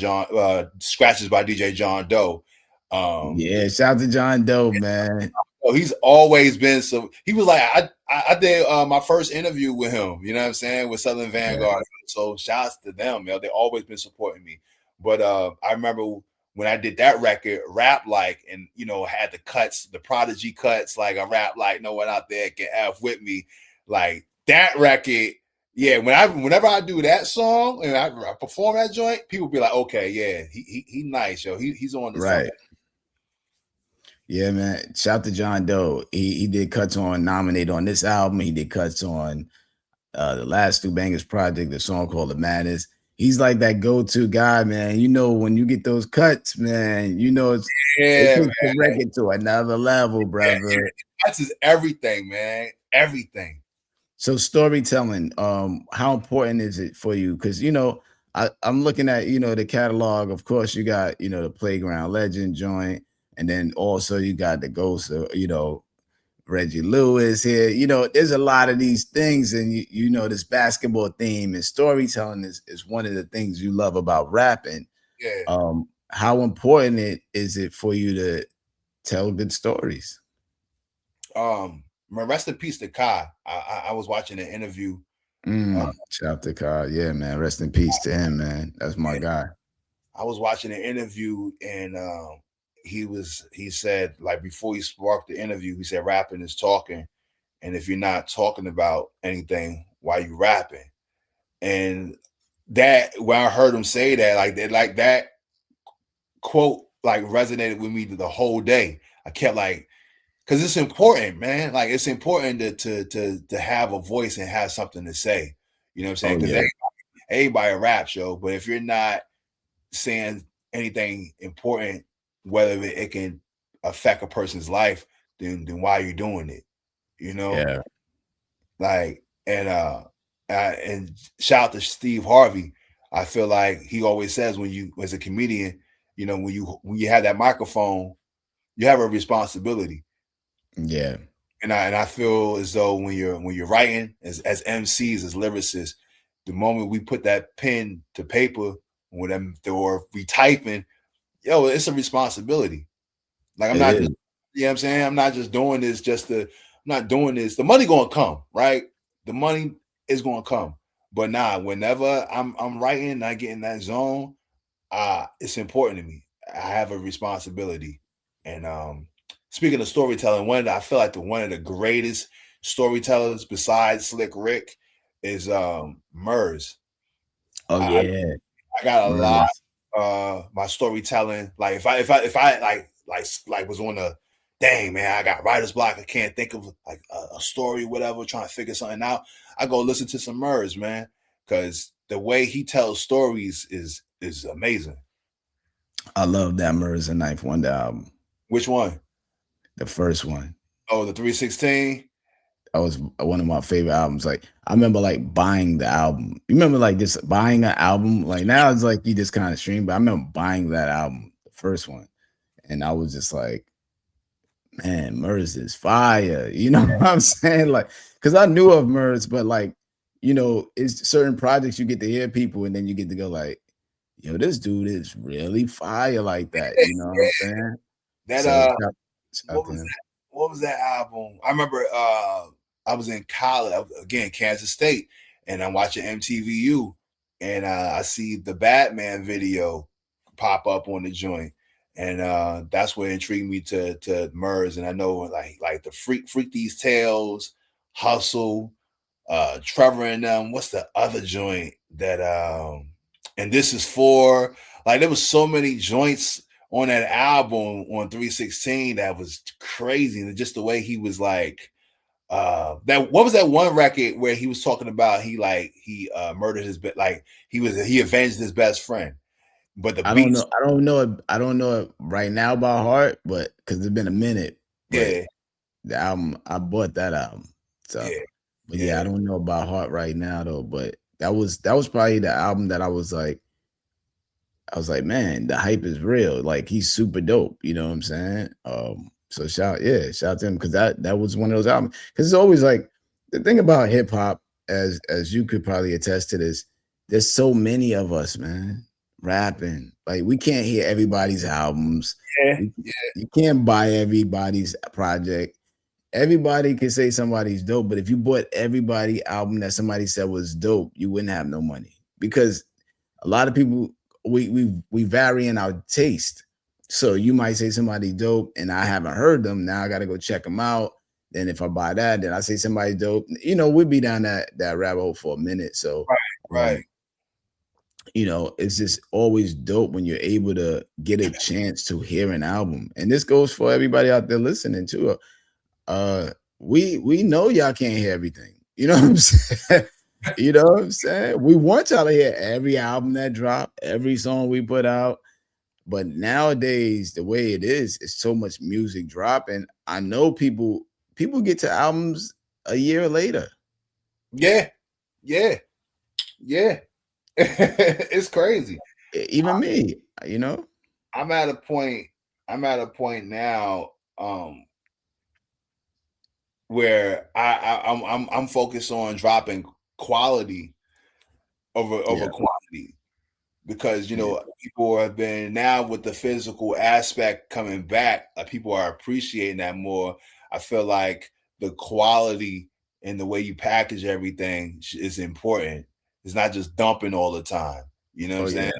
scratches by DJ John Doe. Yeah, shout out to John Doe, man. He's always been so. He was like, I did my first interview with him. You know what I'm saying, with Southern Vanguard. So shouts to them. They always been supporting me. But I remember when I did that record, Rap Like, and you know, had the cuts, the Prodigy cuts, like a Rap Like, no one out there can F with me. Like that record, yeah. Whenever I do that song and I perform that joint, people be like, okay, yeah, he nice, yo. He's on the right. Yeah, man. Shout out to John Doe. He did cuts on Nominated on this album. He did cuts on the last Stu Bangers project, the song called The Madness. He's like that go-to guy, man. You know, when you get those cuts, man, you know it takes the record to another level, brother. That's just everything, man. Everything. So storytelling, how important is it for you? Because you know, I'm looking at, you know, the catalog. Of course, you got, you know, the Playground Legend joint, and then also you got the Ghost, you know, Reggie Lewis here. You know, there's a lot of these things, and you know, this basketball theme and storytelling is one of the things you love about rapping. Yeah. How important is it for you to tell good stories? Rest in peace to Kai. I was watching an interview. Shout out to Kai. Yeah, man. Rest in peace to him, man. That's my guy. I was watching an interview, and he said, like, before he sparked the interview, he said rapping is talking, and if you're not talking about anything, why you rapping? And that, when I heard him say that, like that quote like resonated with me the whole day. I kept like, because it's important, man. Like, it's important to have a voice and have something to say. You know what I'm saying? Because everybody raps, yo. But if you're not saying anything important, whether it can affect a person's life, then why are you doing it? You know? Yeah. Like, and shout out to Steve Harvey. I feel like he always says, when you, as a comedian, you know, when you have that microphone, you have a responsibility. Yeah. And I feel as though when you're writing as MCs, as lyricists, the moment we put that pen to paper, with them, or we typing, yo, it's a responsibility. Like, I'm not just, you know what I'm saying? I'm not just doing this I'm not doing this. The money gonna come, right? The money is gonna come. But whenever I'm writing and I get in that zone, it's important to me. I have a responsibility. And speaking of storytelling, I feel like one of the greatest storytellers besides Slick Rick is Murs. Oh yeah. I got a lot my storytelling. Like, if I like was on a, dang man, I got writer's block, I can't think of like a story, whatever, trying to figure something out, I go listen to some Murs, man, because the way he tells stories is amazing. I love that Murs and Knife Wonder album. Which one? The first one. Oh, the 316. That was one of my favorite albums. Like, I remember like buying the album. You remember like just buying an album? Like, now it's like you just kind of stream, but I remember buying that album, the first one. And I was just like, man, Murs is fire. You know what I'm saying? Like, because I knew of Murs, but like, you know, it's certain projects you get to hear people, and then you get to go like, yo, this dude is really fire like that. You know what I'm saying? That what was that album? I remember I was in college, again, Kansas State, and I'm watching MTVU, and I see the Batman video pop up on the joint, and that's what intrigued me to Murs. And I know like the Freak These Tales, Hustle, Trevor and them. What's the other joint that and This Is For? Like, there was so many joints on that album on 316 that was crazy. And just the way he was like, what was that one record where he was talking about he murdered his he avenged his best friend. But the beats, I don't know it right now by heart, but because it's been a minute. Yeah. The album, I bought that album. So but yeah, I don't know about heart right now though. But that was probably the album that I was like, man, the hype is real. Like, he's super dope. You know what I'm saying? So shout to him, because that was one of those albums. Because it's always like, the thing about hip hop, as you could probably attest to this, there's so many of us, man, rapping. Like, we can't hear everybody's albums. You can't buy everybody's project. Everybody can say somebody's dope, but if you bought everybody album that somebody said was dope, you wouldn't have no money, because a lot of people, we vary in our taste. So you might say somebody dope and I haven't heard them. Now I got to go check them out. Then if I buy that, then I say somebody dope. You know, we'll be down that rabbit hole for a minute. So right. You know, it's just always dope when you're able to get a chance to hear an album. And this goes for everybody out there listening too. We know y'all can't hear everything. You know what I'm saying? You know what I'm saying? We want y'all to hear every album that dropped, every song we put out. But nowadays, the way it is, it's so much music dropping. I know people get to albums a year later. Yeah. It's crazy. Even me, you know. I'm at a point now. where I'm focused on dropping quality over quantity, because people have been, now with the physical aspect coming back, people are appreciating that more. I feel like the quality and the way you package everything is important. It's not just dumping all the time. You know what I'm saying?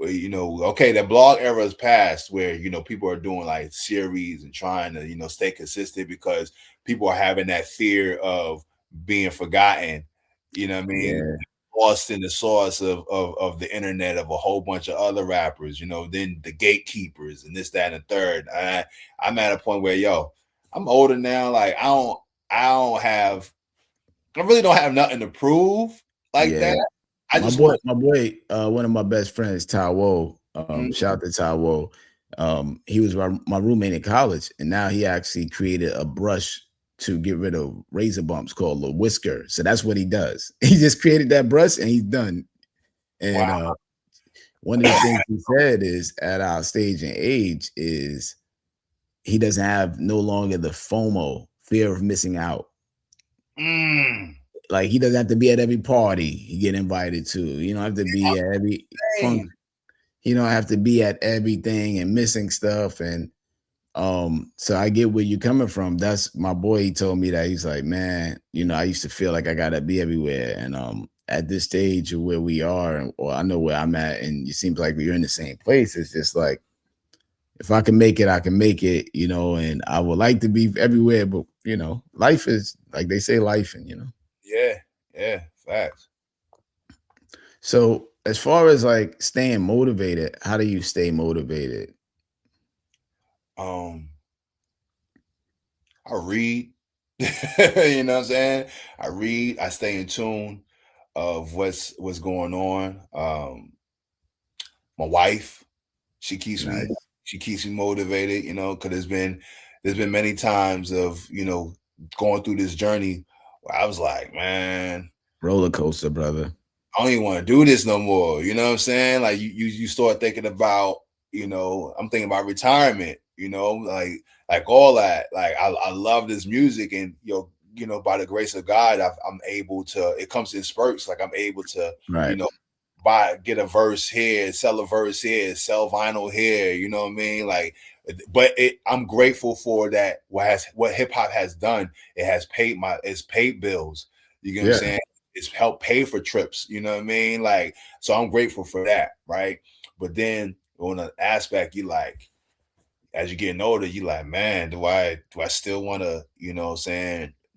Okay, that blog era is past, where people are doing like series and trying to stay consistent, because people are having that fear of being forgotten. You know what I mean? Yeah. Lost in the sauce of the internet, of a whole bunch of other rappers. Then the gatekeepers and this, that, and the third. I'm at a point where I'm older now. Like I really don't have nothing to prove like that. I just my boy, one of my best friends, Tawo. Shout out to Tawo. He was my roommate in college, and now he actually created a brush to get rid of razor bumps called a whisker. So that's what he does. He just created that brush and he's done. And one of the things he said is, at our stage and age, is he doesn't have no longer the FOMO, fear of missing out. Like, he doesn't have to be at every party he get invited to. You don't have to be at every function. You don't have to be at everything and missing stuff. And so I get where you're coming from. That's my boy. He told me that. He's like, man, I used to feel like I gotta be everywhere. And at this stage of where we are, or I know where I'm at, and it seems like we're in the same place. It's just like, if I can make it, I can make it, and I would like to be everywhere, but life is, like they say, life, and Yeah, facts. So as far as like staying motivated, how do you stay motivated? I read. You know what I'm saying? I read. I stay in tune of what's going on. My wife, she keeps me motivated. Because there's been many times of going through this journey where I was like, man, roller coaster, brother. I don't even want to do this no more. You know what I'm saying? Like you start thinking about, I'm thinking about retirement, like all that. Like I love this music, and by the grace of God, I'm able to, it comes in spurts. Like I'm able to, get a verse here, sell a verse here, sell vinyl here, you know what I mean? Like, but I'm grateful for that. What hip hop has done, it's paid bills. You get what I'm saying? It's helped pay for trips, you know what I mean? Like, so I'm grateful for that, right? But then on an aspect, you like, as you're getting older, you like, man, do I still want to,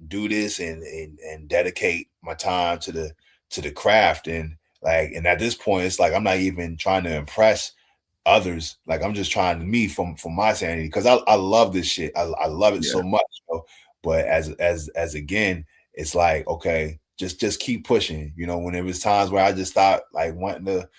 do this and dedicate my time to the craft? And at this point, it's like I'm not even trying to impress others. Like, I'm just trying to, me, from my sanity, because I love this shit. I love it so much. But as again, it's like, okay, just keep pushing. When there was times where I just stopped like wanting to,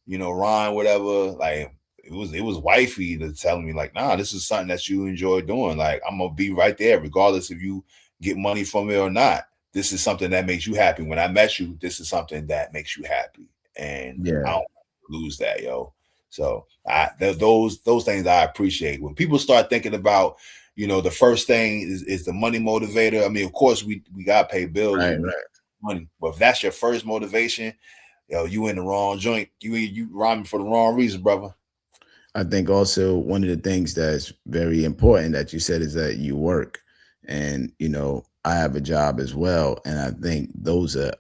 rhyme, whatever, like it was wifey to tell me like, nah, this is something that you enjoy doing. Like, I'm gonna be right there regardless if you get money from it or not. This is something that makes you happy. When I met you, this is something that makes you happy. And I don't lose that, yo. So those things I appreciate. When people start thinking about, the first thing is the money motivator. I mean, of course we gotta pay bills, money. But if that's your first motivation, you in the wrong joint. You rhyming for the wrong reason, brother. I think also one of the things that's very important that you said is that you work. And, I have a job as well. And I think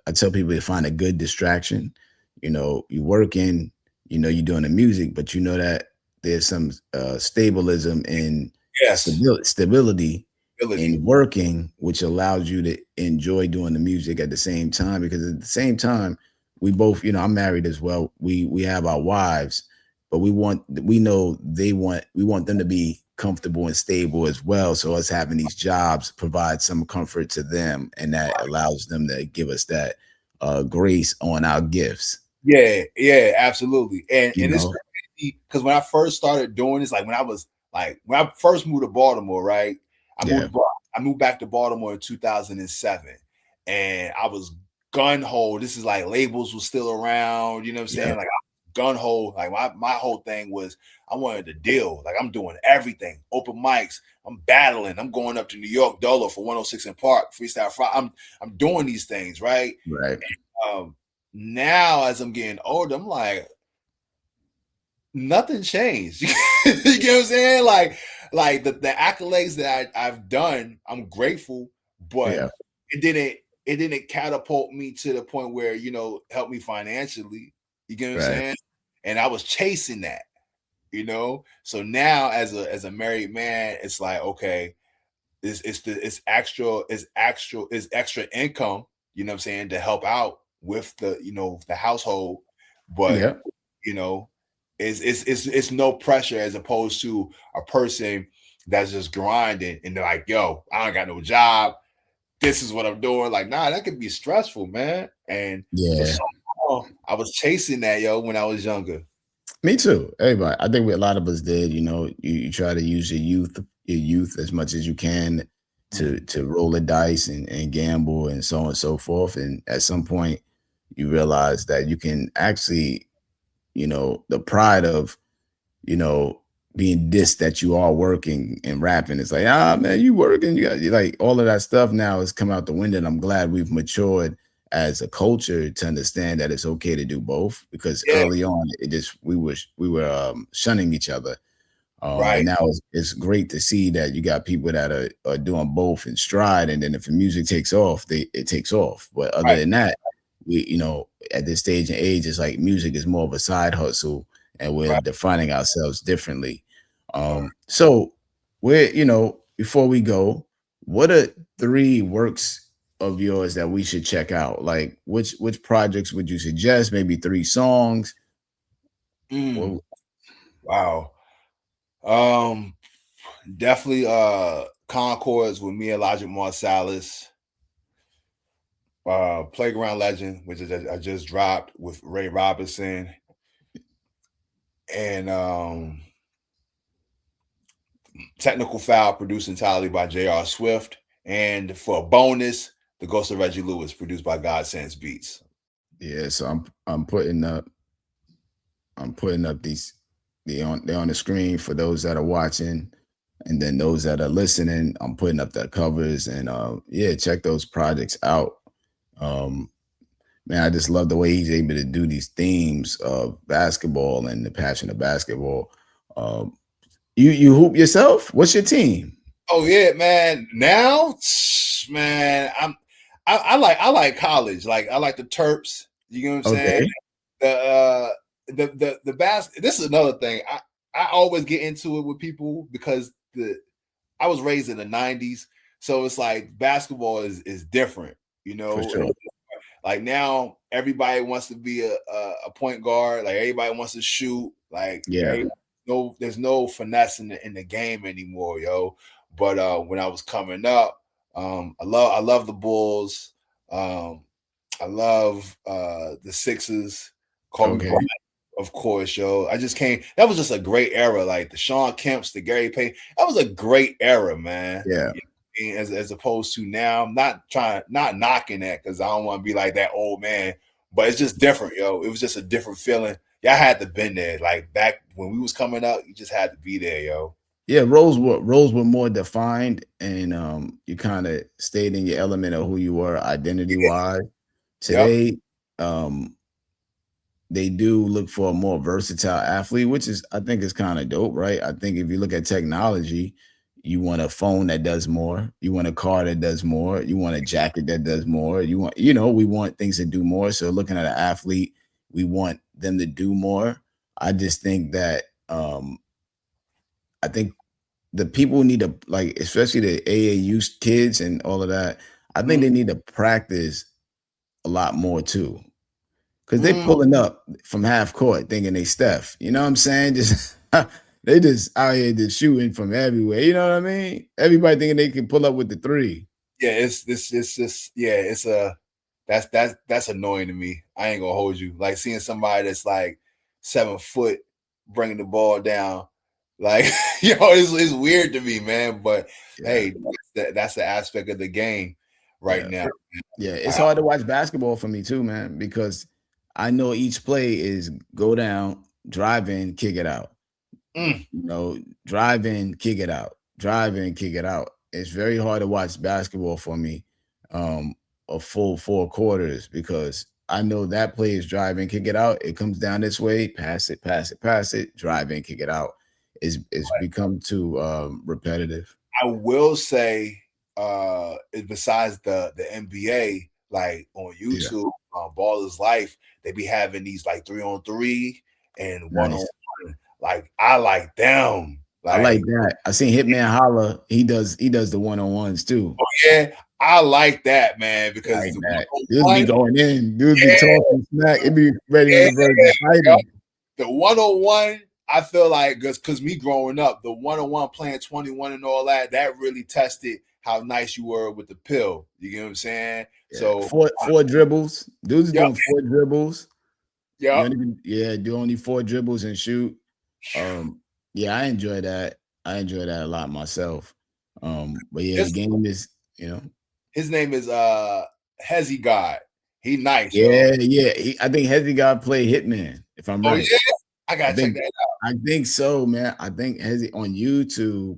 I tell people to find a good distraction. You working, you're doing the music, but that there's some stabilism and stability in working, which allows you to enjoy doing the music at the same time. Because at the same time, we both, I'm married as well. We have our wives, but we want them to be comfortable and stable as well. So us having these jobs provide some comfort to them, and that allows them to give us that grace on our gifts. Yeah, absolutely. And it's because when I first started doing this, like when I first moved to Baltimore, right? I moved back to Baltimore in 2007, and I was gun ho. This is like labels was still around, you know what I'm saying? Like, I was gun ho. Like my whole thing was I wanted to deal. Like I'm doing everything. Open mics. I'm battling. I'm going up to New York Dolo for 106 in Park, Freestyle Friday. I'm doing these things, right? Right. And, now as I'm getting older, I'm like, nothing changed. You get what I'm saying? Like the accolades that I've done, I'm grateful, but it didn't catapult me to the point where, you know, help me financially. You get what I'm saying? And I was chasing that, you know. So now as a married man, it's like, okay, it's extra income, you know what I'm saying, to help out with the, you know, the household, but you know, it's no pressure as opposed to a person that's just grinding and they're like, yo, I don't got no job. This is what I'm doing. Like, nah, that could be stressful, man. And for so long, I was chasing that, yo, when I was younger. Me too. Everybody. I think a lot of us did. You know, you try to use your youth as much as you can to roll the dice and gamble and so on and so forth. And at some point, you realize that you can actually, you know, the pride of, you know, being dissed that you are working and rapping. It's like, man, you working. You got like all of that stuff now has come out the window. And I'm glad we've matured as a culture to understand that it's okay to do both, because early on it just we were shunning each other. And now it's great to see that you got people that are doing both in stride, and then if the music takes off, it takes off. But other than that, we, you know, at this stage and age, it's like music is more of a side hustle, and we're defining ourselves differently. So we're, you know, before we go, what are 3 works of yours that we should check out? Like which projects would you suggest? Maybe 3 songs. Wow. Definitely Concords with me and Logic Marsalis. Playground Legend, which I just dropped with Ray Robinson. And Technical Foul produced entirely by J.R. Swift. And for a bonus, The Ghost of Reggie Lewis, produced by God Sense Beats. Yeah, so I'm putting up these, they're on the screen for those that are watching, and then those that are listening, I'm putting up the covers, and check those projects out. Man, I just love the way he's able to do these themes of basketball and the passion of basketball. You hoop yourself? What's your team? Oh yeah, man. Now, man, I like college. Like I like the Terps. You know what I'm saying? The basket. This is another thing. I always get into it with people because I was raised in the 90s, so it's like basketball is different. You know, for sure. Like now, everybody wants to be a point guard. Like everybody wants to shoot. Like there's no finesse in the game anymore, yo. But when I was coming up, I love the Bulls. I love the Sixers. Kobe Bryant, of course, yo. I just came. That was just a great era. Like the Sean Kemps, the Gary Payton. That was a great era, man. Yeah. As opposed to now, I'm not knocking that because I don't want to be like that old man, but it's just different, yo. It was just a different feeling. Y'all had to been there. Like back when we was coming up, you just had to be there, yo. Yeah, roles were more defined, and you kind of stayed in your element of who you were identity wise. Today, they do look for a more versatile athlete, which is, I think, is kind of dope, right? I think if you look at technology, you want a phone that does more. You want a car that does more. You want a jacket that does more. You want, we want things that do more. So looking at an athlete, we want them to do more. I just think that I think the people need to, like, especially the AAU kids and all of that, I think they need to practice a lot more too. Because they pulling up from half court thinking they Steph. You know what I'm saying? Just they just out here just shooting from everywhere. You know what I mean? Everybody thinking they can pull up with the 3. Yeah, that's annoying to me. I ain't gonna hold you. Like seeing somebody that's like 7 foot bringing the ball down, like it's weird to me, man. But hey, that's the aspect of the game right now. Yeah, it's hard to watch basketball for me too, man, because I know each play is go down, drive in, kick it out. Mm. You know, drive in, kick it out, drive in, kick it out. It's very hard to watch basketball for me, a full 4 quarters, because I know that play is drive in, kick it out. It comes down this way, pass it, pass it, pass it, drive in, kick it out. It's become too repetitive. I will say, besides the NBA, like on YouTube, Baller's Life, they be having these like 3-on-3 and 1-on-1. Like I like them. I like that. I seen Hitman Holla. He does the 1-on-ones too. Oh yeah, I like that, man, because dudes be going in, dudes be talking smack. It be ready on the verge of fighting. The 1-on-1, I feel like because me growing up, the 1-on-1 playing 21 and all that really tested how nice you were with the pill. You get what I'm saying? Yeah. So four dribbles. Dudes doing 4 dribbles. Yeah. Do only 4 dribbles and shoot. Yeah, I enjoy that. I enjoy that a lot myself. But yeah, the game is, his name is Hezzy God. He nice. Yeah. I think Hezzy God played Hitman, if I'm right. Oh yeah, I gotta check that out. I think so, man. I think Hezzy on YouTube.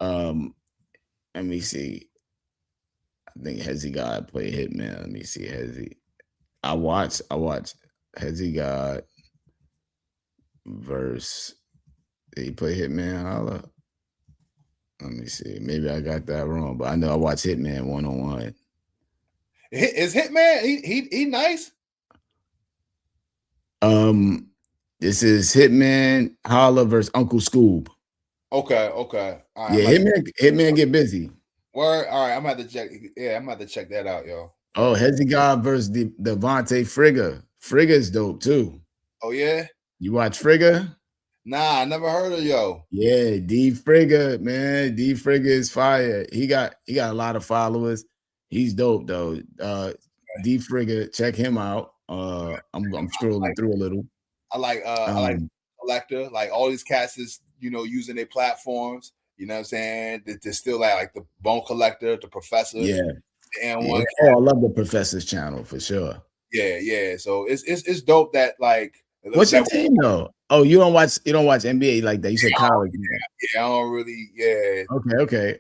Let me see. I think Hezzy God played Hitman. Let me see Hezzy. I watch Hezzy God verse. Did he play Hitman Holla? Let me see. Maybe I got that wrong, but I know I watched Hitman 1-on-1. Is Hitman he nice? This is Hitman Holla versus Uncle Scoob. Okay. All right, yeah, Hitman get busy. Word. All right, I'm about to check. Yeah, I'm about to check that out, yo. Oh, Hezzy God versus Devontae Frigga. Frigga's dope too. Oh yeah. You watch Frigga? Nah, I never heard of yo. Yeah, D Frigga, man. D Frigga is fire. He got a lot of followers. He's dope though. D Frigga, check him out. I'm scrolling through a little. I like Collector, like all these cats is using their platforms. You know what I'm saying? There's still like the Bone Collector, the Professor. Yeah. And one. Oh, I love the Professor's channel for sure. Yeah. So it's dope that like. What's your team though? Oh, you don't watch NBA like that. You said college. Yeah, I don't really. Yeah. Okay.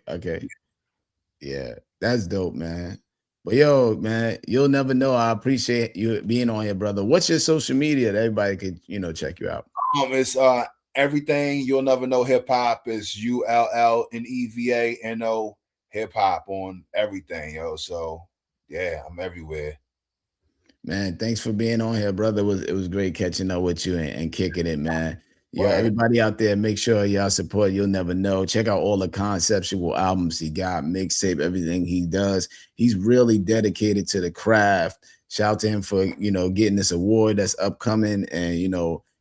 Yeah, that's dope, man. But yo, man, you'll never know. I appreciate you being on here, brother. What's your social media that everybody could check you out? It's everything. You'll never know hip hop is ULLNEVANO hip hop on everything, yo. So yeah, I'm everywhere. Man, thanks for being on here, brother. It was great catching up with you and kicking it, man. Yeah, everybody out there, make sure y'all support You'll Never Know. Check out all the conceptual albums he got, mixtape, everything he does. He's really dedicated to the craft. Shout out to him for getting this award that's upcoming, and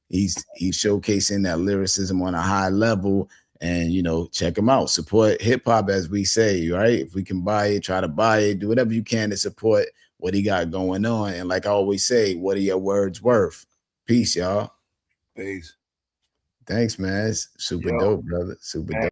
he's showcasing that lyricism on a high level. And check him out. Support hip hop, as we say, right? If we can buy it, try to buy it, do whatever you can to support what he got going on. And like I always say, what are your words worth? Peace, y'all. Peace. Thanks, man. It's super dope, brother. Super dope.